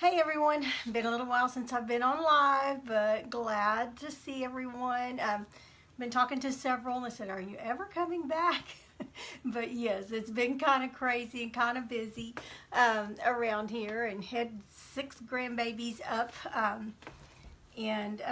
Hey everyone, been a little while since I've been on live, but glad to see everyone. Been talking to several and they said, are you ever coming back? But yes, it's been kind of crazy and kind of busy around here, and had 6 grandbabies up. And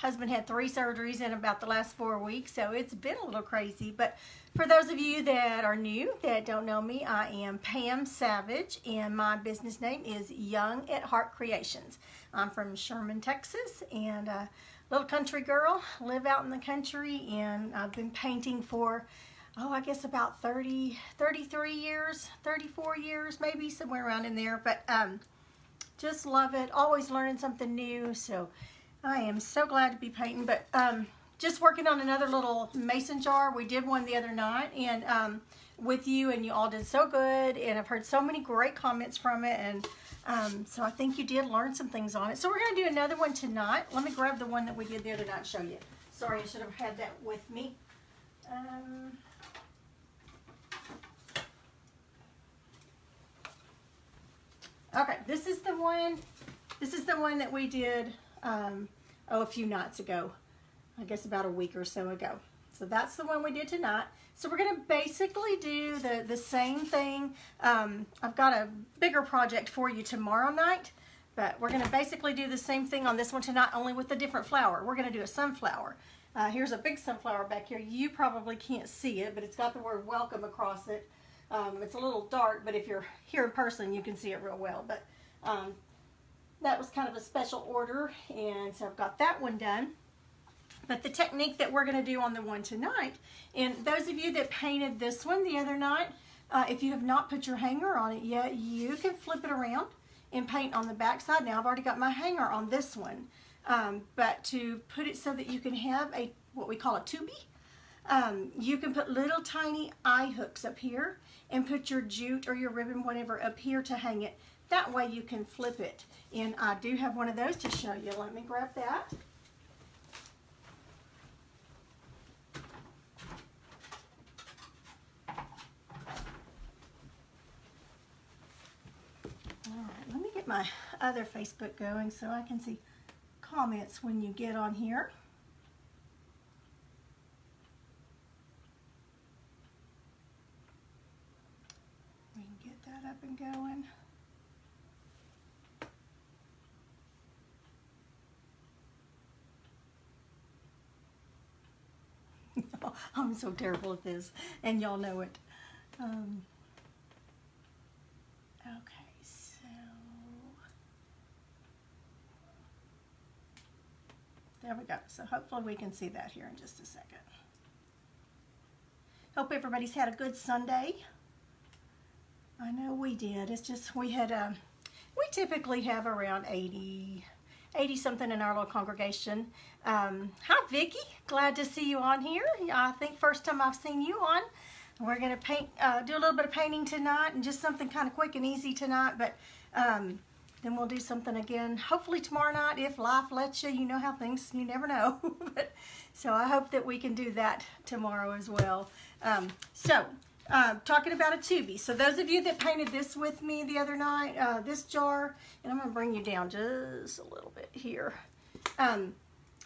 husband had 3 surgeries in about the last 4 weeks, so it's been a little crazy. But for those of you that are new, that don't know me, I am Pam Savage, and my business name is Young at Heart Creations. I'm from Sherman, Texas, and a little country girl, live out in the country, and I've been painting for, I guess about 33 years, 34 years, maybe somewhere around in there. But just love it, always learning something new, so I am so glad to be painting. But just working on another little mason jar. We did one the other night and with you, and you all did so good, and I've heard so many great comments from it, and so I think you did learn some things on it. So we're going to do another one tonight. Let me grab the one that we did the other night and show you. Sorry, I should have had that with me. Okay, this is the one that we did a few nights ago. I guess about a week or so ago. So that's the one we did tonight. So we're going to basically do the same thing. I've got a bigger project for you tomorrow night, but we're going to basically do the same thing on this one tonight, only with a different flower. We're going to do a sunflower. Here's a big sunflower back here. You probably can't see it, but it's got the word welcome across it. It's a little dark, but if you're here in person, you can see it real well. But that was kind of a special order, and so I've got that one done. But the technique that we're going to do on the one tonight, and those of you that painted this one the other night, if you have not put your hanger on it yet, you can flip it around and paint on the back side. Now I've already got my hanger on this one, but to put it so that you can have what we call a tubie, you can put little tiny eye hooks up here and put your jute or your ribbon, whatever, up here to hang it. That way you can flip it. And I do have one of those to show you. Let me grab that. Alright, let me get my other Facebook going so I can see comments when you get on here. We can get that up and going. I'm so terrible at this, and y'all know it. Okay, so there we go. So hopefully we can see that here in just a second. Hope everybody's had a good Sunday. I know we did. It's just we typically have around 80 something in our little congregation. Hi Vicki, glad to see you on here. I think first time I've seen you on. We're going to do a little bit of painting tonight, and just something kind of quick and easy tonight, but then we'll do something again hopefully tomorrow night if life lets you. You know how things, you never know. So I hope that we can do that tomorrow as well. Talking about a tubie. So those of you that painted this with me the other night, this jar, and I'm going to bring you down just a little bit here.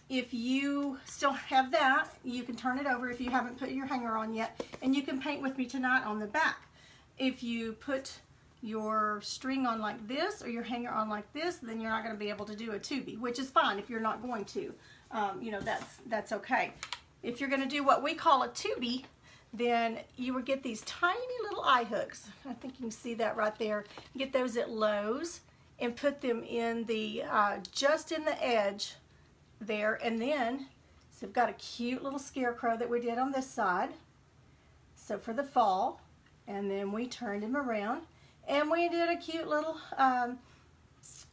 If you still have that, you can turn it over if you haven't put your hanger on yet, and you can paint with me tonight on the back. If you put your string on like this or your hanger on like this, then you're not going to be able to do a tubie, which is fine if you're not going to. You know, that's okay. If you're going to do what we call a tubie, then you would get these tiny little eye hooks. I think you can see that right there. Get those at Lowe's and put them in the just in the edge there, and then so we've got a cute little scarecrow that we did on this side, so for the fall, and then we turned him around and we did a cute little I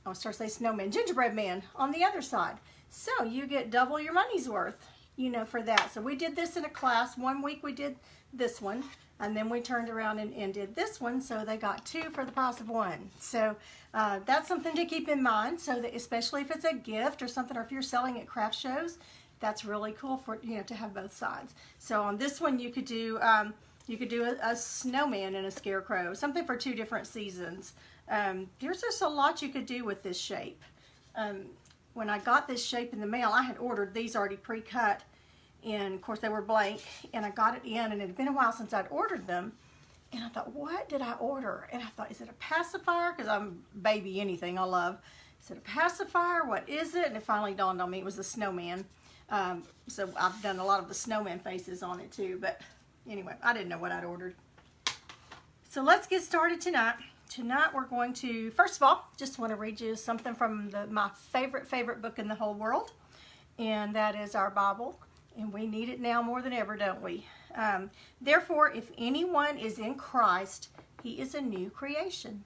was starting to say snowman, gingerbread man on the other side. So you get double your money's worth, you know, for that. So we did this in a class. One week we did this one, and then we turned around and did this one, so they got 2 for the price of 1. So that's something to keep in mind, so that especially if it's a gift or something, or if you're selling at craft shows, that's really cool for, you know, to have both sides. So on this one you could do a snowman and a scarecrow, something for 2 different seasons. There's just a lot you could do with this shape. When I got this shape in the mail, I had ordered these already pre-cut, and of course they were blank, and I got it in, and it had been a while since I'd ordered them, and I thought, what did I order? And I thought, is it a pacifier? Because I'm baby anything I love. Is it a pacifier? What is it? And it finally dawned on me it was a snowman. So I've done a lot of the snowman faces on it too, but anyway, I didn't know what I'd ordered. So let's get started tonight. Tonight we're going to, first of all, just want to read you something from my favorite book in the whole world, and that is our Bible, and we need it now more than ever, don't we? Therefore, if anyone is in Christ, he is a new creation.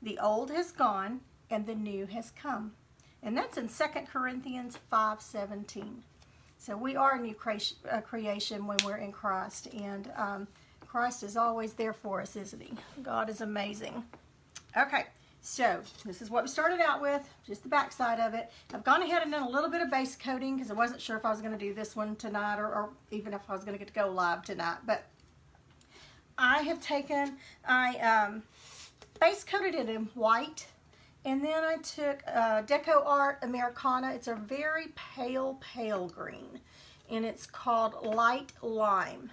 The old has gone, and the new has come. And that's in 2 Corinthians 5:17. So we are a new creation when we're in Christ, and Christ is always there for us, isn't he? God is amazing. Okay, so this is what we started out with, just the back side of it. I've gone ahead and done a little bit of base coating because I wasn't sure if I was going to do this one tonight or even if I was going to get to go live tonight. But I have taken, base coated it in white, and then I took Deco Art Americana. It's a very pale green, and it's called Light Lime.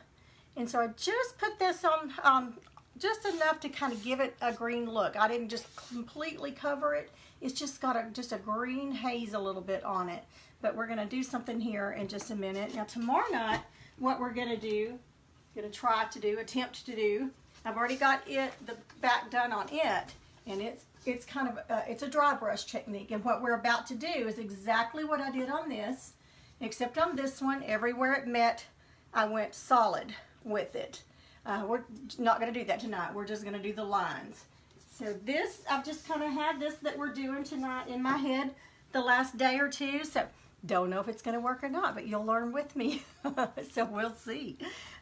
And so I just put this on just enough to kind of give it a green look. I didn't just completely cover it. It's just got just a green haze a little bit on it. But we're going to do something here in just a minute. Now tomorrow night, what we're going to do, attempt to do, I've already got the back done on it, and it's kind of it's a dry brush technique. And what we're about to do is exactly what I did on this, except on this one, everywhere it met, I went solid with it. We're not going to do that tonight. We're just going to do the lines. So this, I've just kind of had this that we're doing tonight in my head the last day or two. So don't know if it's going to work or not, but you'll learn with me. So we'll see.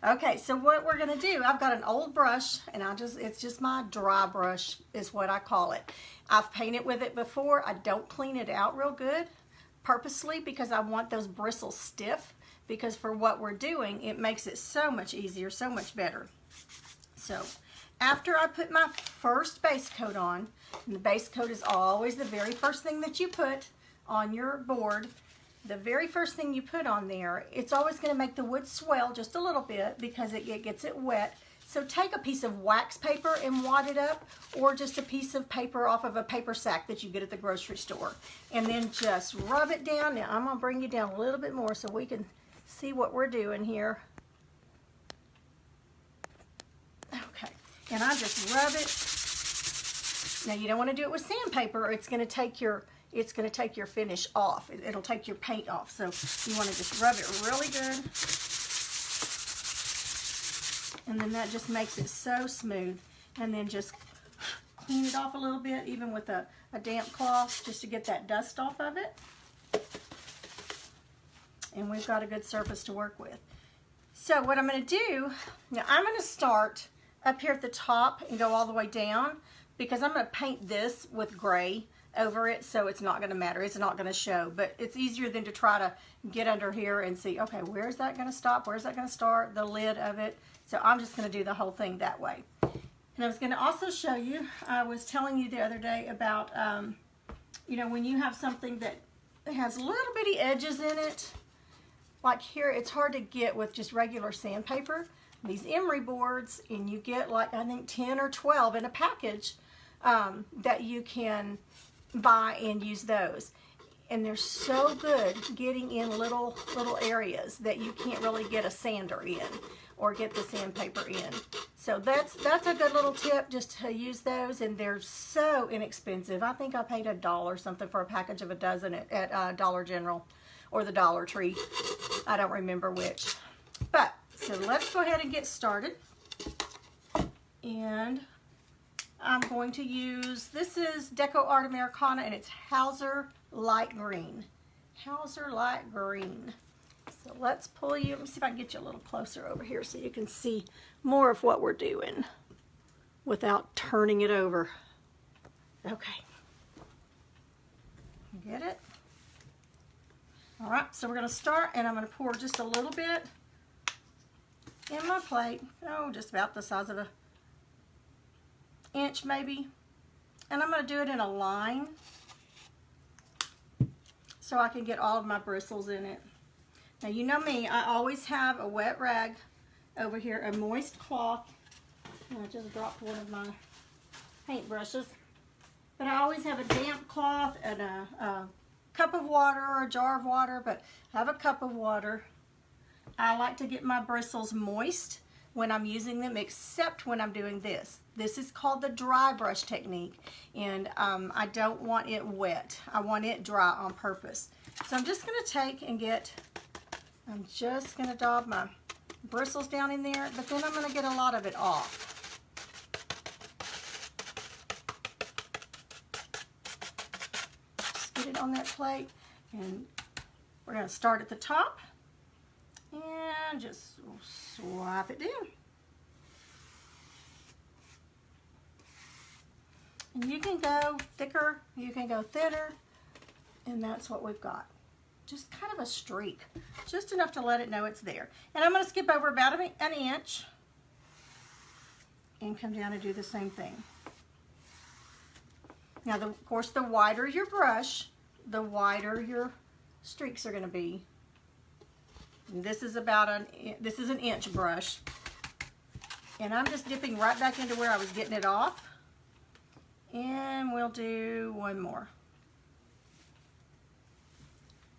Okay, so what we're going to do, I've got an old brush, and it's just my dry brush is what I call it. I've painted with it before. I don't clean it out real good purposely because I want those bristles stiff, because for what we're doing, it makes it so much easier, so much better. So after I put my first base coat on, and the base coat is always the very first thing that you put on your board, the very first thing you put on there, it's always going to make the wood swell just a little bit because it gets it wet. So take a piece of wax paper and wad it up, or just a piece of paper off of a paper sack that you get at the grocery store. And then just rub it down. Now I'm going to bring you down a little bit more so we can see what we're doing here. Okay, and I just rub it. Now you don't want to do it with sandpaper, or it's going to take your finish off. It'll take your paint off. So you want to just rub it really good, and then that just makes it so smooth. And then just clean it off a little bit, even with a damp cloth, just to get that dust off of it. And we've got a good surface to work with. So what I'm going to do, now I'm going to start up here at the top and go all the way down, because I'm going to paint this with gray over it, so it's not going to matter. It's not going to show, but it's easier than to try to get under here and see, okay, where's that going to stop? Where's that going to start? The lid of it. So I'm just going to do the whole thing that way. And I was going to also show you, I was telling you the other day about, you know, when you have something that has little bitty edges in it, like here, it's hard to get with just regular sandpaper. These emery boards, and you get like, I think 10 or 12 in a package that you can buy and use those. And they're so good getting in little areas that you can't really get a sander in or get the sandpaper in. So that's a good little tip, just to use those, and they're so inexpensive. I think I paid $1 or something for a package of a dozen at Dollar General or the Dollar Tree. I don't remember which. But, so let's go ahead and get started. And I'm going to use, this is Deco Art Americana, and it's Hauser Light Green. Hauser Light Green. So let's pull you, let me see if I can get you a little closer over here so you can see more of what we're doing without turning it over. Okay. Get it? All right, so we're going to start, and I'm going to pour just a little bit in my plate. Oh, just about the size of an inch maybe. And I'm going to do it in a line so I can get all of my bristles in it. Now you know me, I always have a wet rag over here, a moist cloth. And I just dropped one of my paint brushes. But I always have a damp cloth and a cup of water or a jar of water, but I have a cup of water. I like to get my bristles moist when I'm using them, except when I'm doing this. This is called the dry brush technique, and I don't want it wet. I want it dry on purpose. So I'm just going to take and I'm just going to dab my bristles down in there, but then I'm going to get a lot of it off. Just get it on that plate, and we're going to start at the top and just swipe it down. And you can go thicker, you can go thinner, and that's what we've got. Just kind of a streak, just enough to let it know it's there. And I'm going to skip over about an inch and come down and do the same thing. Now, of course, the wider your brush, the wider your streaks are going to be. And this is this is an inch brush, and I'm just dipping right back into where I was getting it off. And we'll do one more.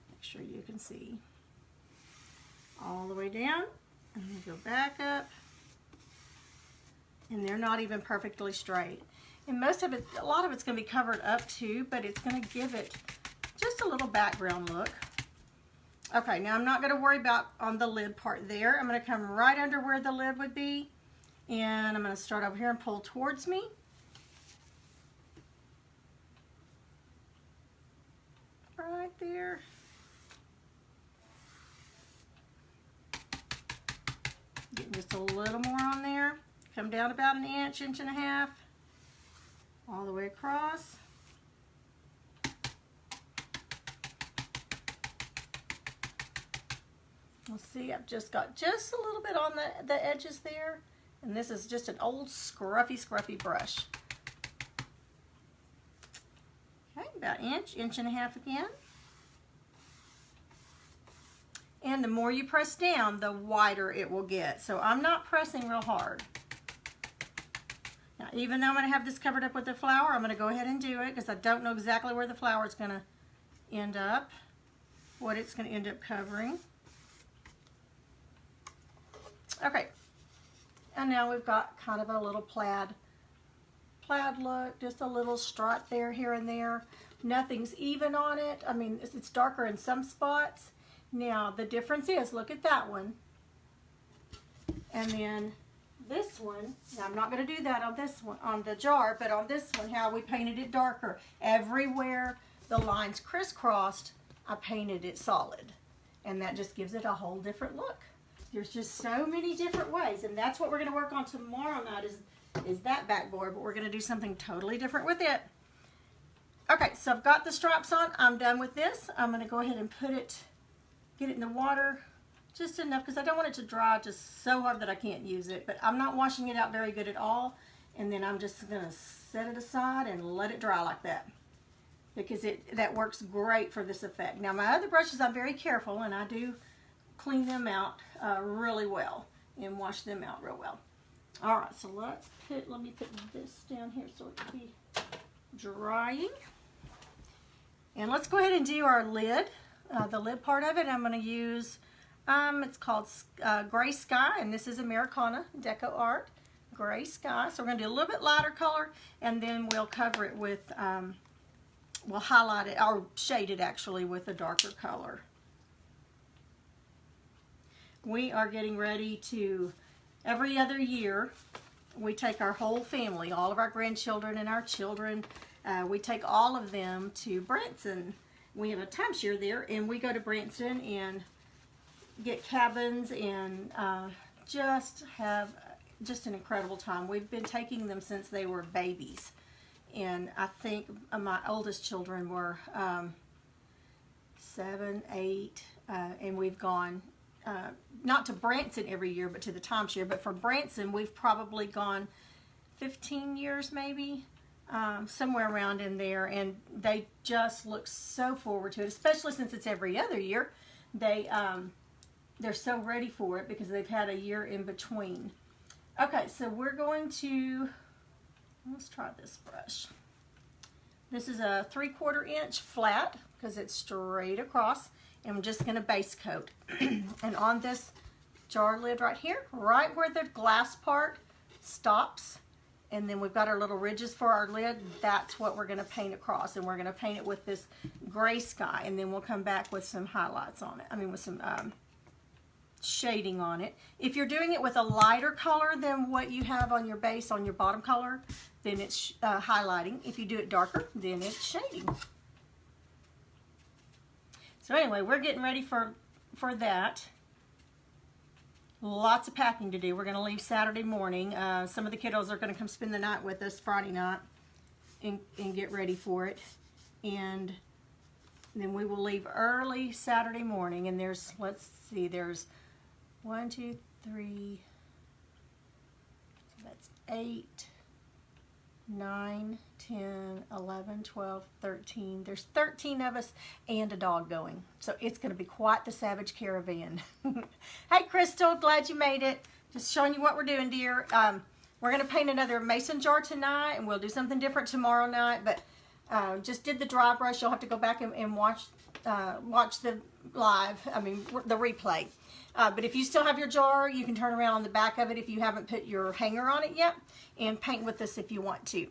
Make sure you can see all the way down, and then go back up. And they're not even perfectly straight. And most of it, a lot of it's going to be covered up too, but it's going to give it just a little background look. Okay, now I'm not going to worry about on the lid part there. I'm going to come right under where the lid would be, and I'm going to start over here and pull towards me. Right there. Getting just a little more on there. Come down about an inch, inch and a half, all the way across. You'll see I've just got just a little bit on the edges there, and this is just an old scruffy brush. Okay, about inch, inch and a half again. And the more you press down, the wider it will get. So I'm not pressing real hard. Now, even though I'm going to have this covered up with the flour, I'm going to go ahead and do it because I don't know exactly where the flour is going to end up, what it's going to end up covering. Okay, and now we've got kind of a little plaid look, just a little stripe there, here and there. Nothing's even on it. I mean, it's darker in some spots. Now, the difference is, look at that one. And then this one, now I'm not going to do that on this one, on the jar, but on this one, how we painted it darker. Everywhere the lines crisscrossed, I painted it solid. And that just gives it a whole different look. There's just so many different ways, and that's what we're going to work on tomorrow night is that backboard, but we're going to do something totally different with it. Okay, so I've got the stripes on. I'm done with this. I'm going to go ahead and get it in the water just enough because I don't want it to dry just so hard that I can't use it, but I'm not washing it out very good at all, and then I'm just going to set it aside and let it dry like that because that works great for this effect. Now, my other brushes, I'm very careful, and I do clean them out really well and wash them out real well. All right, so let me put this down here so it can be drying. And let's go ahead and do our lid, the lid part of it. I'm going to use, it's called Gray Sky, and this is Americana Deco Art, Gray Sky. So we're going to do a little bit lighter color, and then we'll cover it with, we'll highlight it, or shade it actually with a darker color. We are getting ready to, every other year, we take our whole family, all of our grandchildren and our children, we take all of them to Branson. We have a timeshare there, and we go to Branson and get cabins and just have an incredible time. We've been taking them since they were babies, and I think my oldest children were 7, 8, and we've gone not to Branson every year, but to the timeshare. But from Branson, we've probably gone 15 years maybe. somewhere around in there, and they just look so forward to it, especially since it's every other year. They're so ready for it because they've had a year in between. Okay, so we're going to, let's try this brush. This is a 3/4 inch flat because it's straight across, and I'm just going to base coat. And on this jar lid right here, right where the glass part stops, and then we've got our little ridges for our lid, that's what we're going to paint across, and we're going to paint it with this gray sky, and then we'll come back with some highlights on it, with some shading on it. If you're doing it with a lighter color than what you have on your base, on your bottom color, then it's highlighting. If you do it darker, then it's shading. So anyway, we're getting ready for that. Lots of packing to do. We're going to leave Saturday morning. Some of the kiddos are going to come spend the night with us Friday night and get ready for it. And then we will leave early Saturday morning. And there's, let's see, there's 1, 2, 3, so that's 8, 9, 10, 11, 12, 13. There's 13 of us and a dog going. So it's going to be quite the Savage Caravan. Hey, Crystal, glad you made it. Just showing you what we're doing, dear. We're going to paint another mason jar tonight, and we'll do something different tomorrow night. But just did the dry brush. You'll have to go back and watch the live, the replay. But if you still have your jar, you can turn around on the back of it if you haven't put your hanger on it yet, and paint with us if you want to.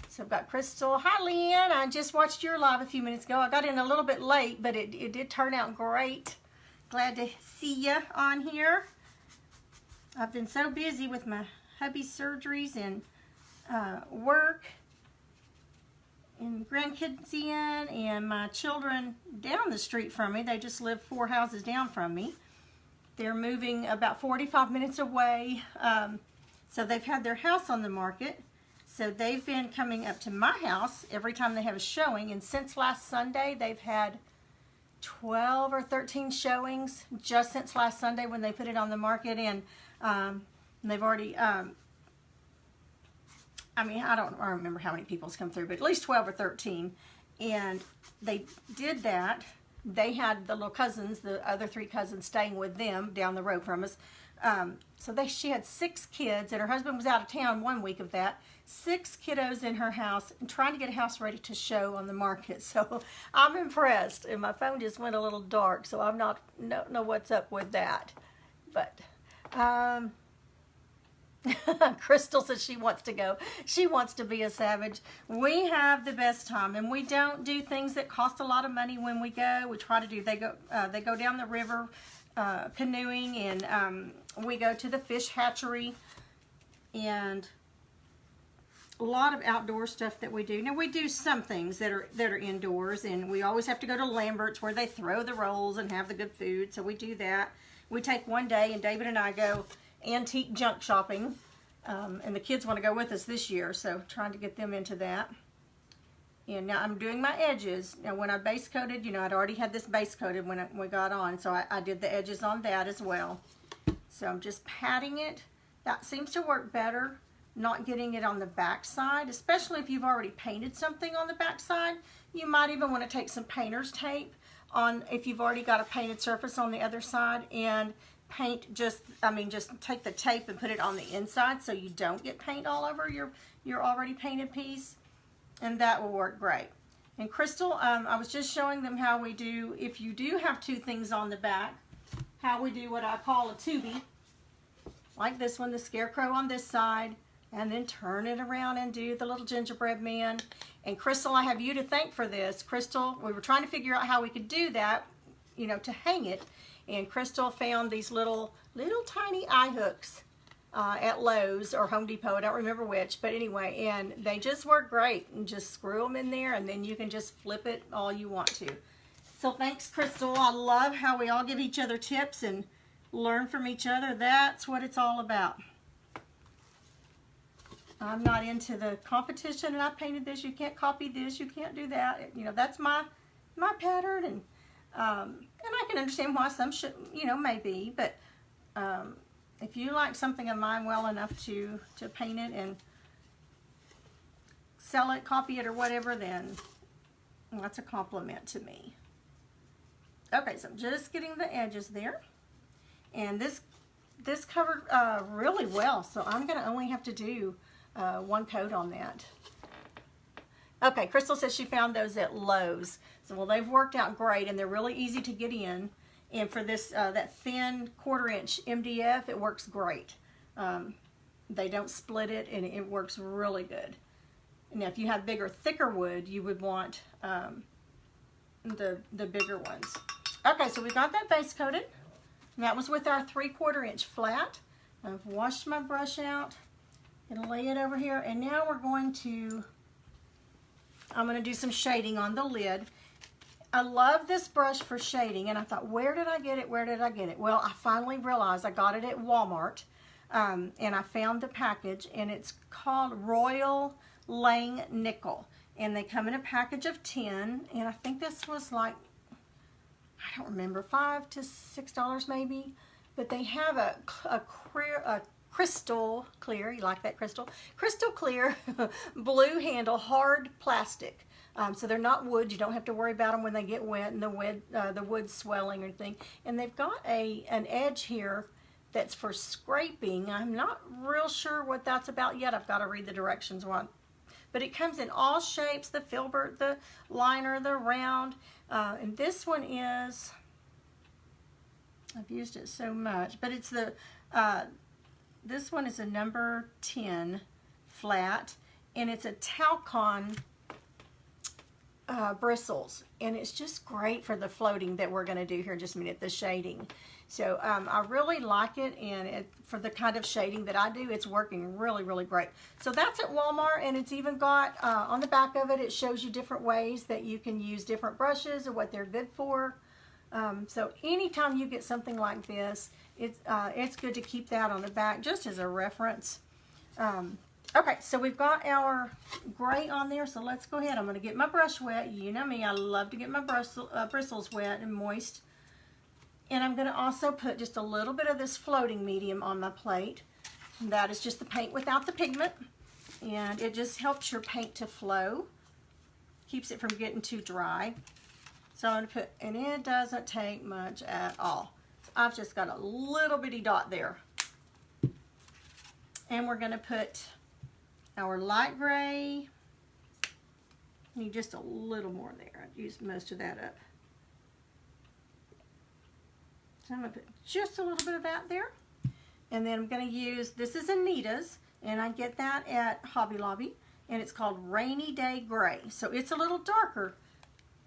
So I've got Crystal. Hi, Lynn. I just watched your live a few minutes ago. I got in a little bit late, but it did turn out great. Glad to see you on here. I've been so busy with my hubby's surgeries and work and grandkids in, and my children down the street from me. They just live 4 houses down from me. They're moving about 45 minutes away. So they've had their house on the market. So they've been coming up to my house every time they have a showing. And since last Sunday, they've had 12 or 13 showings just since last Sunday when they put it on the market. And they've already, I don't remember how many people's come through, but at least 12 or 13. And they did that. They had the little cousins, the other 3 cousins, staying with them down the road from us. So she had 6 kids, and her husband was out of town 1 week of that. 6 kiddos in her house, and trying to get a house ready to show on the market. So I'm impressed, and my phone just went a little dark, so I'm don't know what's up with that. But Crystal says she wants to go. She wants to be a savage. We have the best time, and we don't do things that cost a lot of money when we go. We try to do. They go down the river canoeing, and we go to the fish hatchery, and a lot of outdoor stuff that we do. Now we do some things that are indoors, and we always have to go to Lambert's where they throw the rolls and have the good food. So we do that. We take one day, and David and I go antique junk shopping, and the kids want to go with us this year, so trying to get them into that. And now I'm doing my edges. Now when I base coated, I'd already had this base coated when we got on, so I did the edges on that as well. So I'm just patting it. That seems to work better, not getting it on the back side, especially if you've already painted something on the back side. You might even want to take some painter's tape on if you've already got a painted surface on the other side, and paint just take the tape and put it on the inside so you don't get paint all over your already painted piece, and that will work great. And Crystal, I was just showing them how we do, if you do have 2 things on the back, how we do what I call a tubie, like this one, the scarecrow on this side, and then turn it around and do the little gingerbread man. And Crystal, I have you to thank for this. Crystal, we were trying to figure out how we could do that, to hang it. And Crystal found these little tiny eye hooks at Lowe's or Home Depot. I don't remember which, but anyway, and they just work great. And just screw them in there, and then you can just flip it all you want to. So thanks, Crystal. I love how we all give each other tips and learn from each other. That's what it's all about. I'm not into the competition, and I painted this. You can't copy this. You can't do that. That's my pattern, and I can understand why some should, maybe, but if you like something of mine well enough to paint it and sell it, copy it, or whatever, then that's a compliment to me. Okay, so I'm just getting the edges there. And this covered really well, so I'm going to only have to do one coat on that. Okay, Crystal says she found those at Lowe's. So, well, they've worked out great, and they're really easy to get in. And for this, that thin 1/4 inch MDF, it works great. They don't split it, and it works really good. Now, if you have bigger, thicker wood, you would want the bigger ones. Okay, so we got that base coated. And that was with our 3/4 inch flat. I've washed my brush out. Gonna lay it over here, and now we're going to, I'm gonna do some shading on the lid. I love this brush for shading, and I thought, where did I get it? Where did I get it? Well, I finally realized I got it at Walmart, and I found the package, and it's called Royal Langnickel, and they come in a package of 10, and I think this was like, I don't remember, $5 to $6 maybe, but they have a crystal clear, you like that, Crystal? Crystal clear blue handle, hard plastic. So they're not wood. You don't have to worry about them when they get wet and the wood swelling or anything. And they've got an edge here that's for scraping. I'm not real sure what that's about yet. I've got to read the directions on. But it comes in all shapes, the filbert, the liner, the round. And this one is, I've used it so much, but it's the, this one is a number 10 flat, and it's a Talcon bristles, and it's just great for the floating that we're going to do here in just a minute, the shading. So I really like it, and for the kind of shading that I do, it's working really, really great. So that's at Walmart, and it's even got, on the back of it, it shows you different ways that you can use different brushes or what they're good for. So anytime you get something like this, it's good to keep that on the back just as a reference. Okay, so we've got our gray on there, so let's go ahead. I'm going to get my brush wet. You know me, I love to get my bristles wet and moist. And I'm going to also put just a little bit of this floating medium on my plate. And that is just the paint without the pigment. And it just helps your paint to flow. Keeps it from getting too dry. So I'm going to put, and it doesn't take much at all. So I've just got a little bitty dot there. And we're going to put our light gray. Need just a little more there. I've used most of that up. So I'm going to put just a little bit of that there. And then I'm going to use, this is Anita's, and I get that at Hobby Lobby, and it's called Rainy Day Gray. So it's a little darker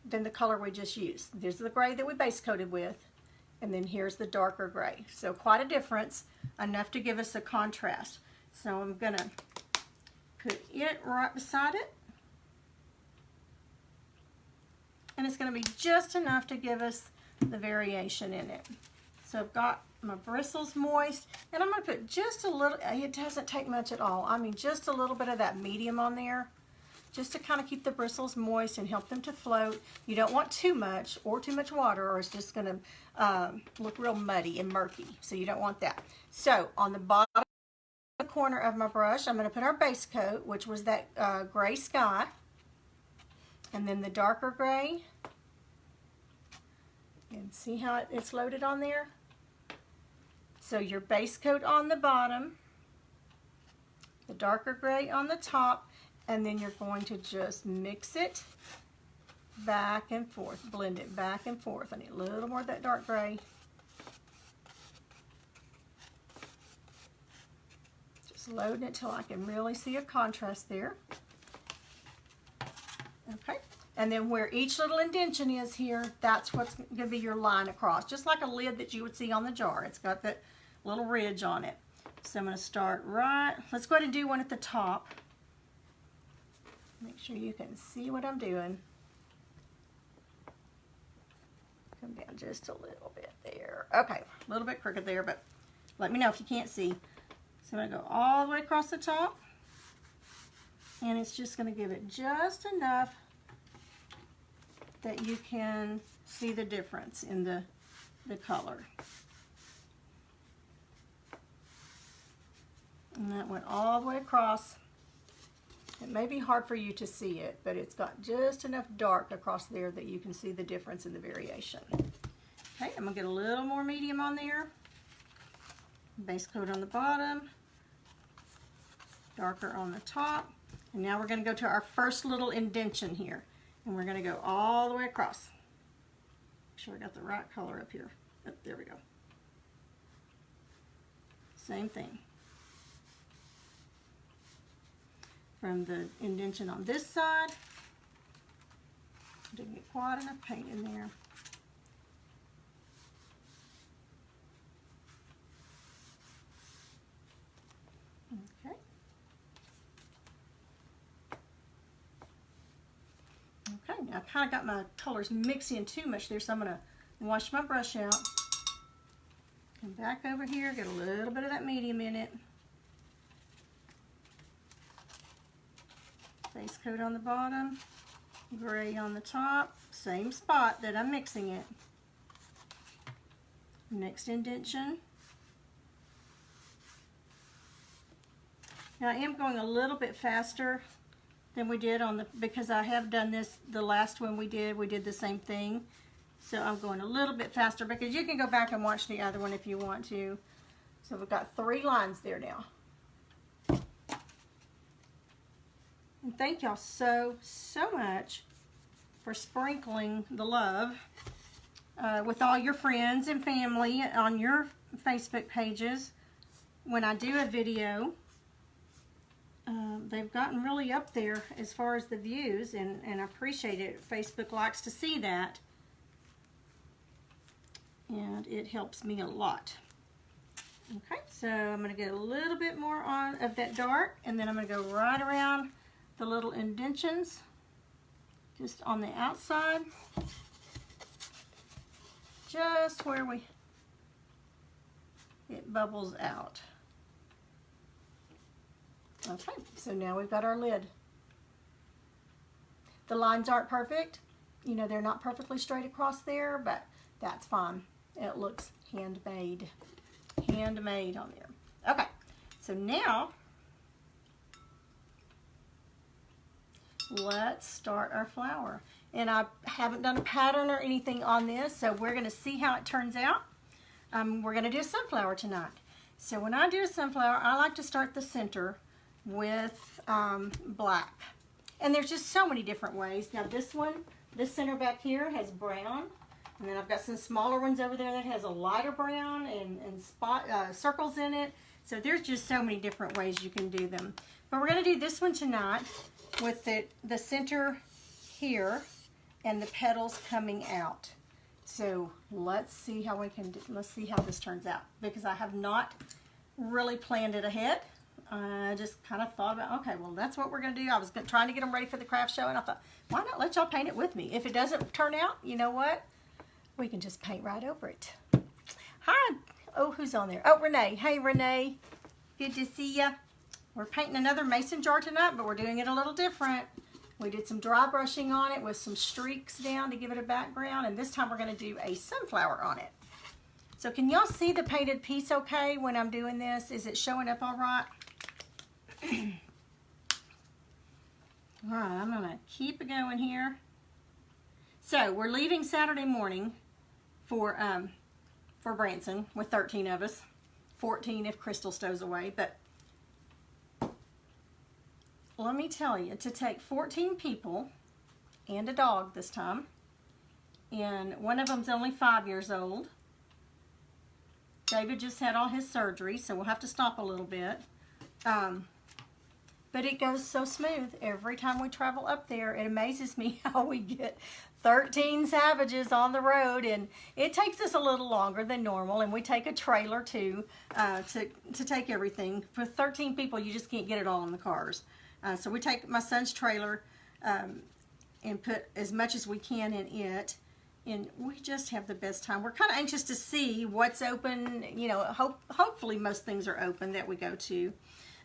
than the color we just used. There's the gray that we base coated with, and then here's the darker gray. So quite a difference, enough to give us a contrast. So I'm going to put it right beside it. And it's going to be just enough to give us the variation in it. So I've got my bristles moist, and I'm going to put just a little, it doesn't take much at all, I mean just a little bit of that medium on there, just to kind of keep the bristles moist and help them to float. You don't want too much or too much water, or it's just going to look real muddy and murky, so you don't want that. So on the bottom corner of my brush, I'm going to put our base coat, which was that gray sky, and then the darker gray. And see how it's loaded on there? So your base coat on the bottom, the darker gray on the top, and then you're going to just mix it back and forth, blend it back and forth. I need a little more of that dark gray. Just loading it till I can really see a contrast there. Okay. And then where each little indentation is here, that's what's going to be your line across. Just like a lid that you would see on the jar. It's got that little ridge on it. So I'm going to start right, let's go ahead and do one at the top. Make sure you can see what I'm doing. Come down just a little bit there. Okay, a little bit crooked there, but let me know if you can't see. So I'm going to go all the way across the top. And it's just going to give it just enough that you can see the difference in the color. And that went all the way across. It may be hard for you to see it, but it's got just enough dark across there that you can see the difference in the variation. Okay, I'm gonna get a little more medium on there. Base coat on the bottom, darker on the top. And now we're gonna go to our first little indentation here. And we're gonna go all the way across. Make sure I got the right color up here. Oh, there we go. Same thing. From the indentation on this side. Didn't get quite enough paint in there. Okay. Okay, now I kind of got my colors mixing too much there, so I'm going to wash my brush out. Come back over here, get a little bit of that medium in it. Base coat on the bottom, gray on the top, same spot that I'm mixing it. Next indentation. Now I am going a little bit faster than we did on the, because I have done this, the last one we did the same thing. So I'm going a little bit faster because you can go back and watch the other one if you want to. So we've got 3 lines there now. And thank y'all so much for sprinkling the love with all your friends and family on your Facebook pages. When I do a video, they've gotten really up there as far as the views, and I appreciate it. Facebook likes to see that, and it helps me a lot. Okay, so I'm going to get a little bit more on of that dark, and then I'm going to go right around the little indentions just on the outside, just where it bubbles out. Okay, so now we've got our lid. The lines aren't perfect, you know, they're not perfectly straight across there, but that's fine. It looks handmade on there. Okay, so now let's start our flower. And I haven't done a pattern or anything on this, so we're going to see how it turns out. We're going to do a sunflower tonight. So when I do a sunflower, I like to start the center with black. And there's just so many different ways. Now this one, this center back here has brown. And then I've got some smaller ones over there that has a lighter brown and spot circles in it. So there's just so many different ways you can do them. But we're going to do this one tonight with the center here and the petals coming out. So let's see how we can do, let's see how this turns out, because I have not really planned it ahead. I just kind of thought about, okay, well, that's what we're going to do. I was trying to get them ready for the craft show, and I thought, why not let y'all paint it with me? If it doesn't turn out, you know what? We can just paint right over it. Hi. Oh, who's on there? Oh, Renee. Hey, Renee. Good to see ya. We're painting another mason jar tonight, but we're doing it a little different. We did some dry brushing on it with some streaks down to give it a background, and this time we're going to do a sunflower on it. So can y'all see the painted piece okay when I'm doing this? Is it showing up all right? All right, I'm going to keep it going here. So we're leaving Saturday morning for Branson with 13 of us, 14 if Crystal stows away. But let me tell you, to take 14 people and a dog this time, and one of them's only 5 years old. David just had all his surgery, so we'll have to stop a little bit. But it goes so smooth every time we travel up there. It amazes me how we get 13 savages on the road, and it takes us a little longer than normal, and we take a trailer too to take everything. For 13 people, you just can't get it all in the cars. So we take my son's trailer and put as much as we can in it, and we just have the best time. We're kind of anxious to see what's open. You know, hopefully most things are open that we go to.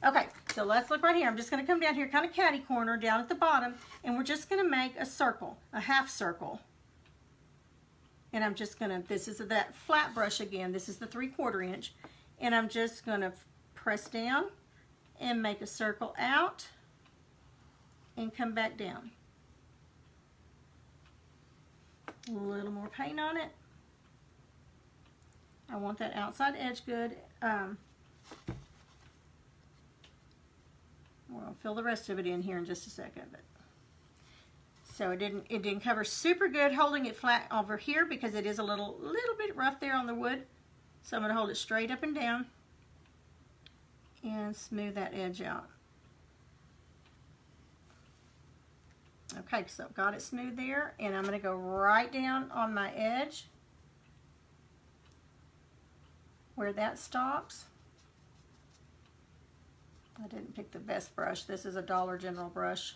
Okay, so let's look right here. I'm just going to come down here, kind of catty corner down at the bottom, and we're just going to make a circle, a half circle. And I'm just going to, this is that flat brush again. This is the 3/4 inch. And I'm just going to press down and make a circle out and come back down. A little more paint on it. I want that outside edge good. We'll fill the rest of it in here in just a second. But so it didn't cover super good holding it flat over here because it is a little bit rough there on the wood. So I'm going to hold it straight up and down and smooth that edge out. Okay, so I've got it smooth there, and I'm going to go right down on my edge where that stops. I didn't pick the best brush. This is a Dollar General brush.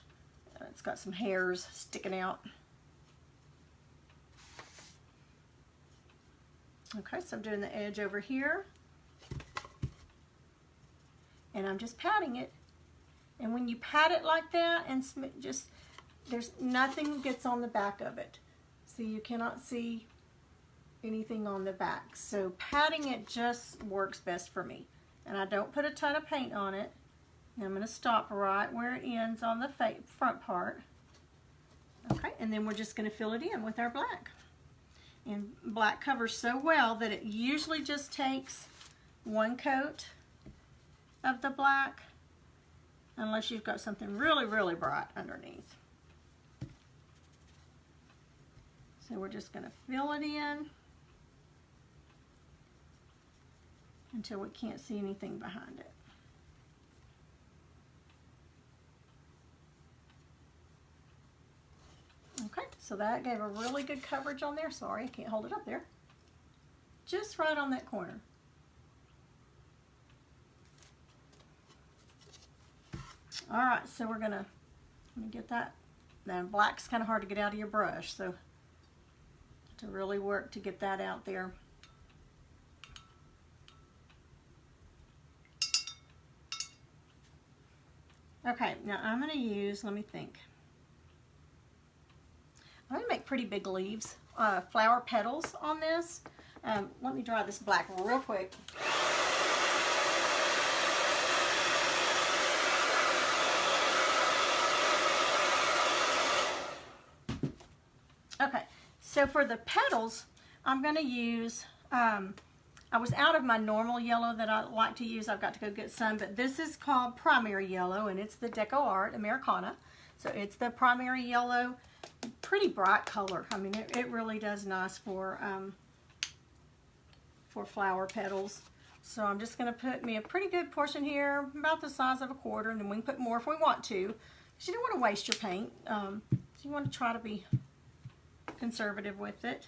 It's got some hairs sticking out. Okay, so I'm doing the edge over here. And I'm just patting it. And when you pat it like that, and just, there's nothing gets on the back of it. So you cannot see anything on the back. So patting it just works best for me. And I don't put a ton of paint on it. And I'm going to stop right where it ends on the front part. Okay, and then we're just going to fill it in with our black. And black covers so well that it usually just takes one coat of the black, unless you've got something really, really bright underneath. So we're just going to fill it in until we can't see anything behind it. Okay, so that gave a really good coverage on there. Sorry, I can't hold it up there. Just right on that corner. All right, so we're gonna, let me get that. Now black's kind of hard to get out of your brush, so to really work to get that out there. Okay, now I'm gonna use, let me think. I'm going to make pretty big leaves, flower petals on this. Let me dry this black real quick. Okay, so for the petals, I'm going to use, I was out of my normal yellow that I like to use. I've got to go get some, but this is called Primary Yellow, and it's the Deco Art Americana. So it's the primary yellow. Pretty bright color. I mean, it really does nice for flower petals. So I'm just going to put me a pretty good portion here, about the size of a quarter, and then we can put more if we want to. Because you don't want to waste your paint. You want to try to be conservative with it.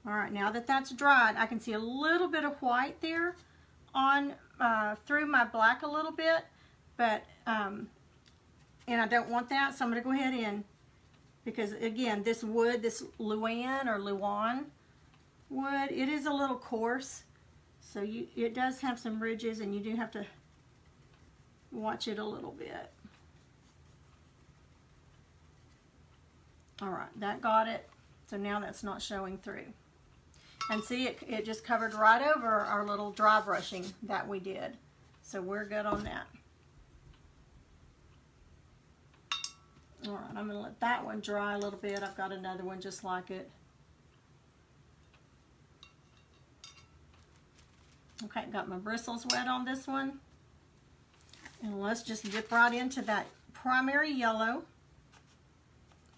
All right, now that that's dried, I can see a little bit of white there on through my black a little bit, but and I don't want that, so I'm going to go ahead and, because again, this wood, this Luan or Luan wood, it is a little coarse, so it does have some ridges, and you do have to watch it a little bit. All right, that got it. So now that's not showing through. And see, it just covered right over our little dry brushing that we did. So we're good on that. All right, I'm going to let that one dry a little bit. I've got another one just like it. Okay, got my bristles wet on this one. And let's just dip right into that primary yellow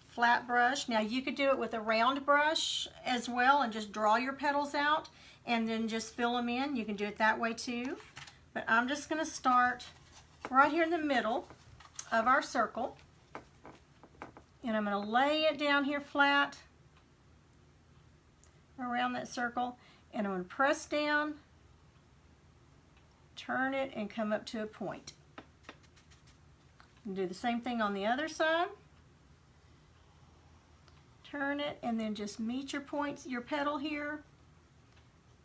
flat brush. Now you could do it with a round brush as well and just draw your petals out and then just fill them in. You can do it that way too. But I'm just going to start right here in the middle of our circle. And I'm going to lay it down here flat around that circle. And I'm going to press down, turn it, and come up to a point. And do the same thing on the other side. Turn it, and then just meet your points, your petal here.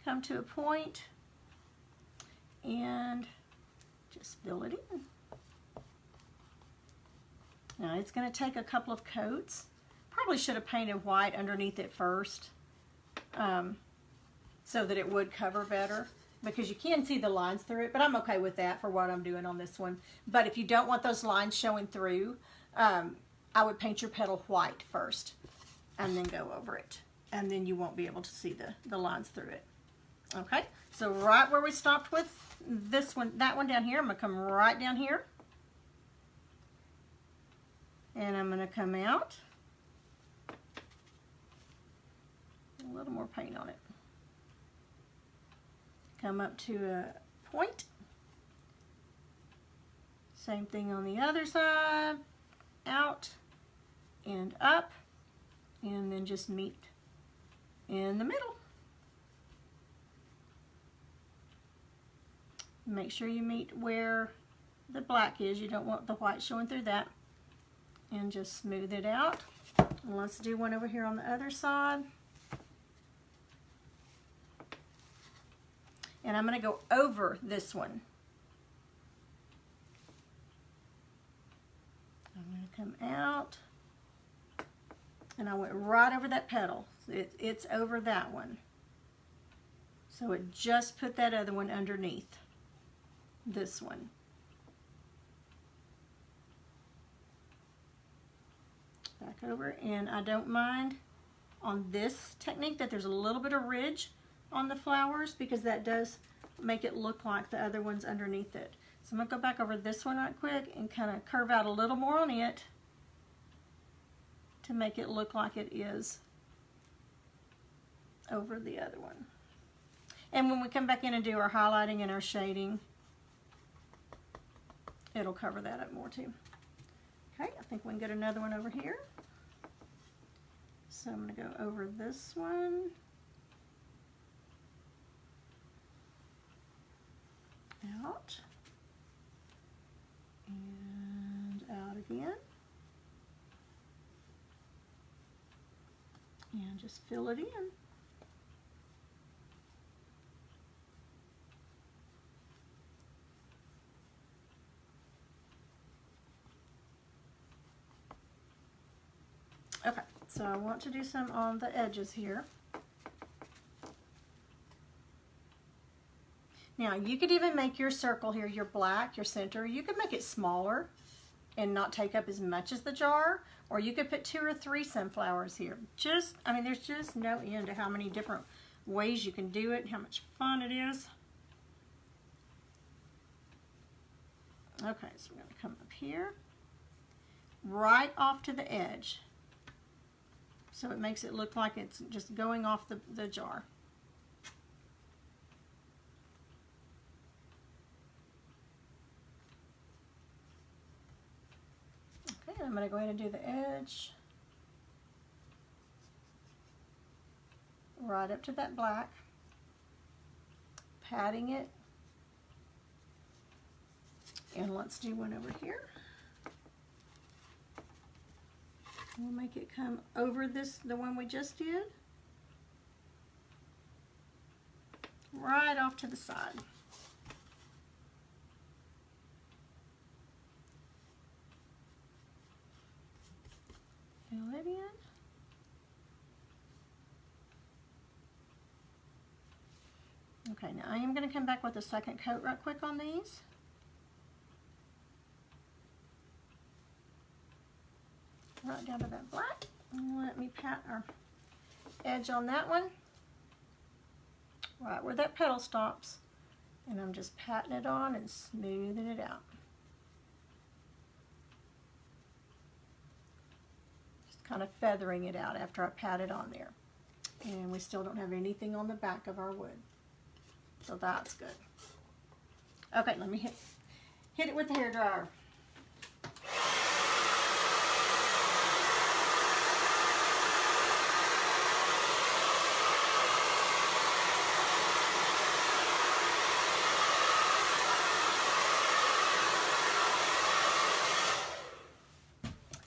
Come to a point, and just fill it in. Now it's going to take a couple of coats. Probably should have painted white underneath it first, so that it would cover better, because you can see the lines through it, but I'm okay with that for what I'm doing on this one. But if you don't want those lines showing through, I would paint your petal white first and then go over it. And then you won't be able to see the lines through it. Okay, so right where we stopped with this one, that one down here, I'm gonna come right down here. And I'm gonna come out. A little more paint on it. Come up to a point. Same thing on the other side. Out and up. And then just meet in the middle. Make sure you meet where the black is. You don't want the white showing through that. And just smooth it out. And let's do one over here on the other side. And I'm going to go over this one. I'm going to come out. And I went right over that petal. It's over that one. So it just put that other one underneath this one. Back over, and I don't mind on this technique that there's a little bit of ridge on the flowers because that does make it look like the other one's underneath it. So I'm going to go back over this one right quick and kind of curve out a little more on it to make it look like it is over the other one. And when we come back in and do our highlighting and our shading, it'll cover that up more too. Okay, I think we can get another one over here. So I'm going to go over this one. Out. And out again. And just fill it in. Okay, so I want to do some on the edges here. Now you could even make your circle here, your black, your center, you could make it smaller and not take up as much as the jar, or you could put 2 or 3 sunflowers here. I mean, there's just no end to how many different ways you can do it and how much fun it is. Okay, so we're going to come up here, right off to the edge. So it makes it look like it's just going off the jar. Okay, I'm going to go ahead and do the edge. Right up to that black. Patting it. And let's do one over here. We'll make it come over the one we just did. Right off to the side. Fill it in. Okay, now I am going to come back with a second coat right quick on these. Right down to that black. And let me pat our edge on that one. Right where that petal stops. And I'm just patting it on and smoothing it out. Just kind of feathering it out after I pat it on there. And we still don't have anything on the back of our wood. So that's good. Okay, let me hit it with the hairdryer.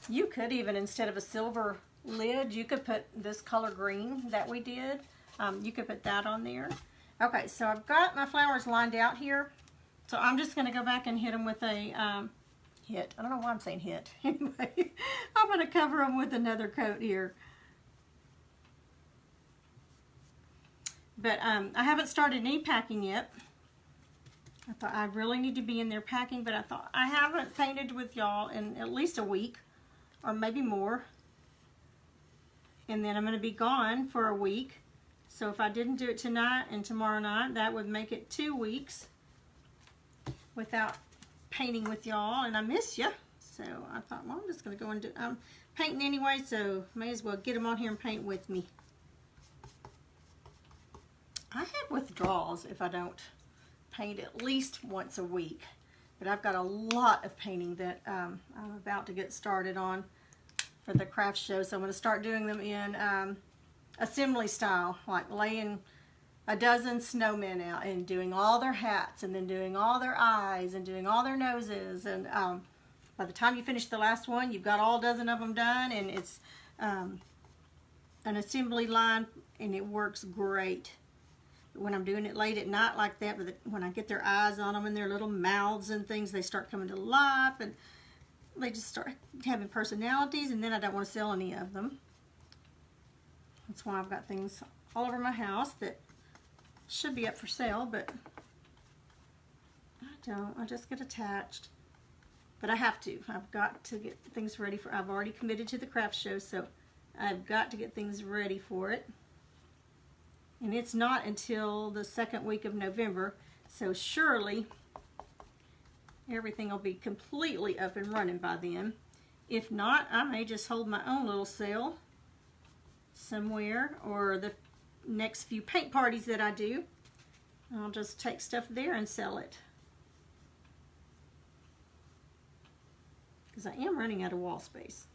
You could even, instead of a silver lid, you could put this color green that we did. You could put that on there. Okay, so I've got my flowers lined out here. So I'm just going to go back and hit them with a hit. I don't know why I'm saying hit. Anyway, I'm going to cover them with another coat here. But I haven't started any packing yet. I thought I really need to be in there packing, but I thought I haven't painted with y'all in at least a week. or maybe more. And then I'm going to be gone for a week. So if I didn't do it tonight and tomorrow night, that would make it 2 weeks without painting with y'all, and I miss you. So I thought, well, I'm just going to go and do, I'm painting anyway, so may as well get them on here and paint with me. I have withdrawals if I don't paint at least once a week, but I've got a lot of painting that I'm about to get started on for the craft show, so I'm going to start doing them in assembly style, like laying a dozen snowmen out and doing all their hats and then doing all their eyes and doing all their noses, and by the time you finish the last one, you've got all a dozen of them done, and it's an assembly line, and it works great. When I'm doing it late at night like that, but when I get their eyes on them and their little mouths and things, they start coming to life, and they just start having personalities, and then I don't want to sell any of them. That's why I've got things all over my house that should be up for sale, but I don't. I just get attached. But I have to. I've got to get things ready for, I've already committed to the craft show, so I've got to get things ready for it. And it's not until the second week of November, so surely everything will be completely up and running by then. If not, I may just hold my own little sale somewhere, or the next few paint parties that I do, I'll just take stuff there and sell it. Because I am running out of wall space.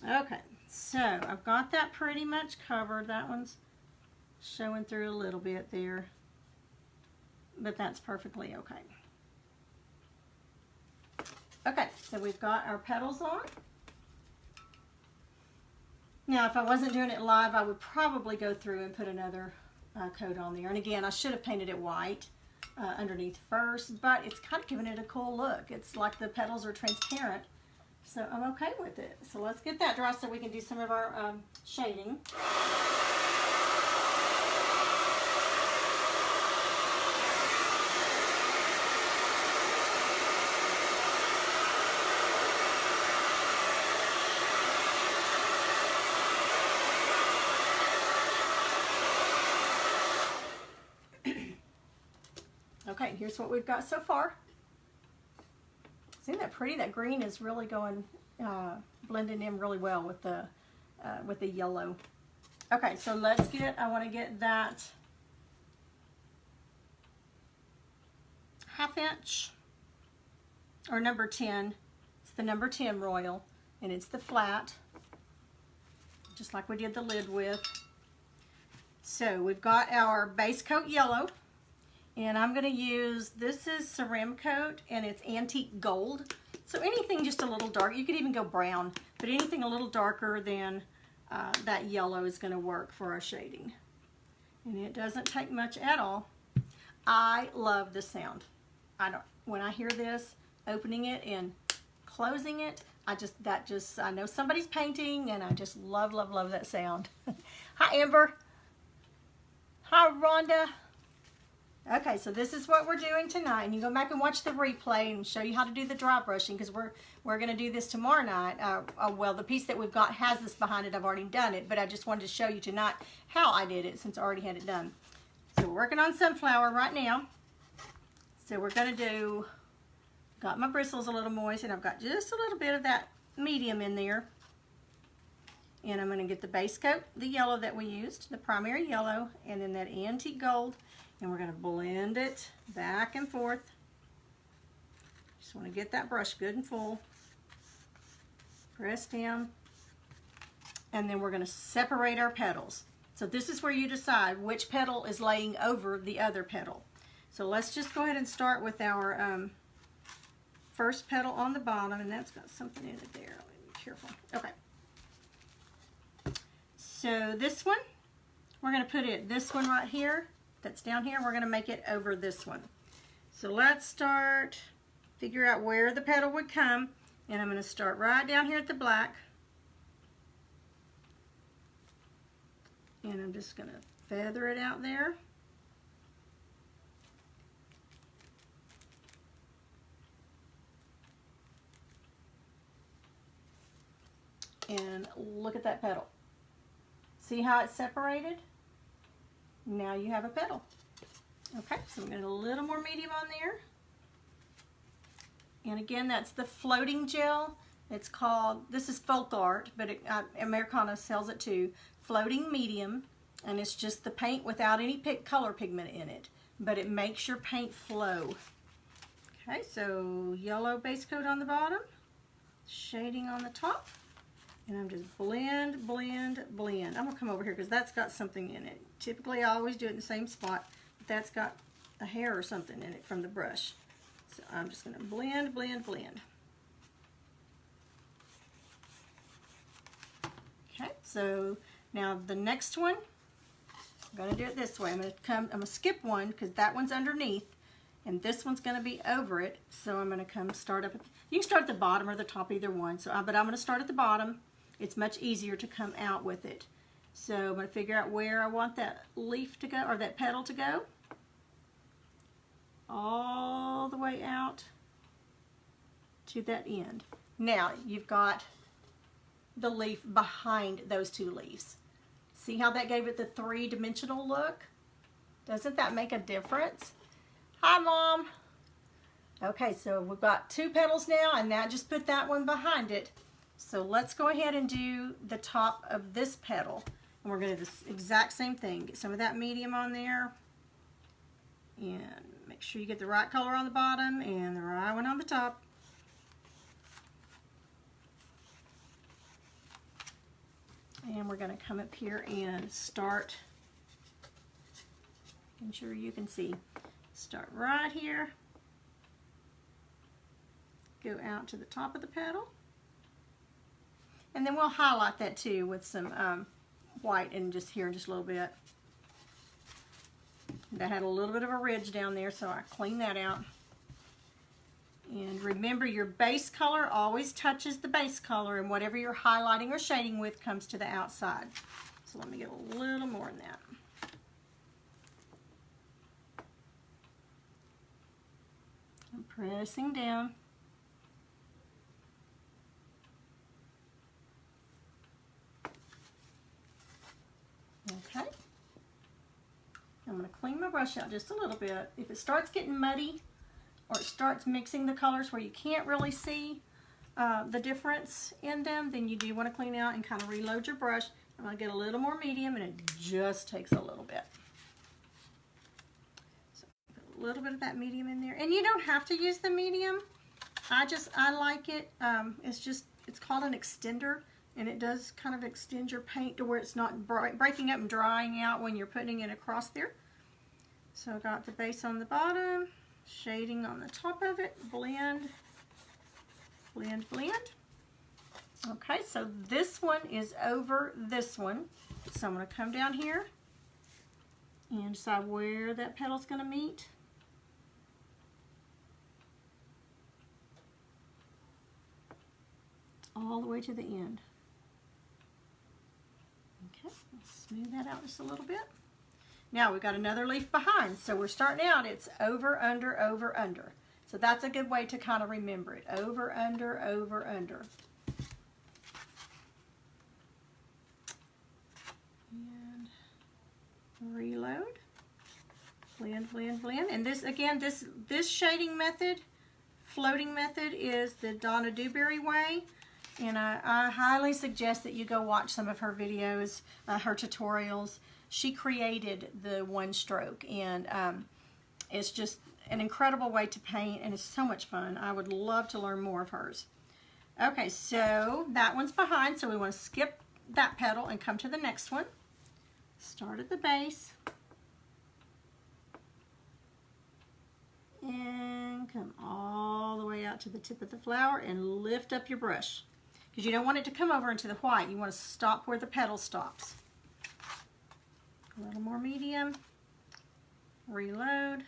Okay, so I've got that pretty much covered. That one's showing through a little bit there, but that's perfectly okay. Okay, so we've got our petals on. Now, if I wasn't doing it live, I would probably go through and put another coat on there. And again, I should have painted it white underneath first, but it's kind of giving it a cool look. It's like the petals are transparent, so I'm okay with it. So let's get that dry so we can do some of our shading. Okay, here's what we've got so far. Isn't that pretty? That green is really going, blending in really well with the yellow. Okay, so let's get, I want to get that 1/2 inch, or number 10. It's the number 10 Royal, and it's the flat, just like we did the lid with. So we've got our base coat yellow. And I'm going to use, this is Ceramcoat, and it's antique gold. So anything just a little dark, you could even go brown, but anything a little darker than that yellow is going to work for our shading. And it doesn't take much at all. I love the sound. When I hear this, opening it and closing it, I know somebody's painting, and I just love, love, love that sound. Hi, Amber. Hi, Rhonda. Okay, so this is what we're doing tonight, and you go back and watch the replay and show you how to do the dry brushing, because we're going to do this tomorrow night. Well, the piece that we've got has this behind it. I've already done it, but I just wanted to show you tonight how I did it since I already had it done. So we're working on sunflower right now. So we're going to do, got my bristles a little moist, and I've got just a little bit of that medium in there. And I'm going to get the base coat, the yellow that we used, the primary yellow, and then that antique gold. And we're going to blend it back and forth. Just want to get that brush good and full. Press down. And then we're going to separate our petals. So this is where you decide which petal is laying over the other petal. So let's just go ahead and start with our first petal on the bottom, and that's got something in it there. Be careful. Okay. So this one, we're going to put it, this one right here, that's down here, we're going to make it over this one. So let's start, figure out where the petal would come, and I'm going to start right down here at the black. And I'm just going to feather it out there. And look at that petal. See how it's separated? Now you have a petal. Okay, so I'm going to get a little more medium on there. And again, that's the floating gel. It's called, this is Folk Art, but Americana sells it too. Floating medium, and it's just the paint without any color pigment in it, but it makes your paint flow. Okay, so yellow base coat on the bottom, shading on the top, and I'm just blend, blend, blend. I'm gonna come over here because that's got something in it. Typically, I always do it in the same spot, but that's got a hair or something in it from the brush. So I'm just gonna blend, blend, blend. Okay, so now the next one, I'm gonna do it this way. I'm gonna skip one because that one's underneath, and this one's gonna be over it. So I'm gonna come start up. You can start at the bottom or the top, either one. So, but I'm gonna start at the bottom. It's much easier to come out with it. So I'm gonna figure out where I want that leaf to go, or that petal to go. All the way out to that end. Now you've got the leaf behind those two leaves. See how that gave it the three-dimensional look? Doesn't that make a difference? Hi, Mom. Okay, so we've got two petals now, and that just put that one behind it. So let's go ahead and do the top of this petal. And we're going to do the exact same thing. Get some of that medium on there. And make sure you get the right color on the bottom and the right one on the top. And we're going to come up here and start, making sure you can see, start right here, go out to the top of the petal, and then we'll highlight that too with some white and just here in just a little bit. That had a little bit of a ridge down there, so I cleaned that out. And remember, your base color always touches the base color, and whatever you're highlighting or shading with comes to the outside. So let me get a little more in that. I'm pressing down. Okay. I'm going to clean my brush out just a little bit. If it starts getting muddy, or it starts mixing the colors where you can't really see the difference in them, then you do want to clean out and kind of reload your brush. I'm going to get a little more medium, and it just takes a little bit. So put a little bit of that medium in there. And you don't have to use the medium. I like it. It's called an extender, and it does kind of extend your paint to where it's not breaking up and drying out when you're putting it across there. So I got the base on the bottom, shading on the top of it, blend, blend, blend. Okay, so this one is over this one. So I'm going to come down here and decide where that petal's going to meet. All the way to the end. Okay, smooth that out just a little bit. Now we've got another leaf behind, so we're starting out, it's over, under, over, under. So that's a good way to kind of remember it. Over, under, over, under. And reload. Blend, blend, blend. And this, again, this shading method, floating method, is the Donna Dewberry way. And I highly suggest that you go watch some of her videos, her tutorials. She created the one stroke, and it's just an incredible way to paint, and it's so much fun. I would love to learn more of hers. Okay, so that one's behind, so we want to skip that petal and come to the next one. Start at the base. And come all the way out to the tip of the flower and lift up your brush. Because you don't want it to come over into the white. You want to stop where the petal stops. A little more medium. Reload.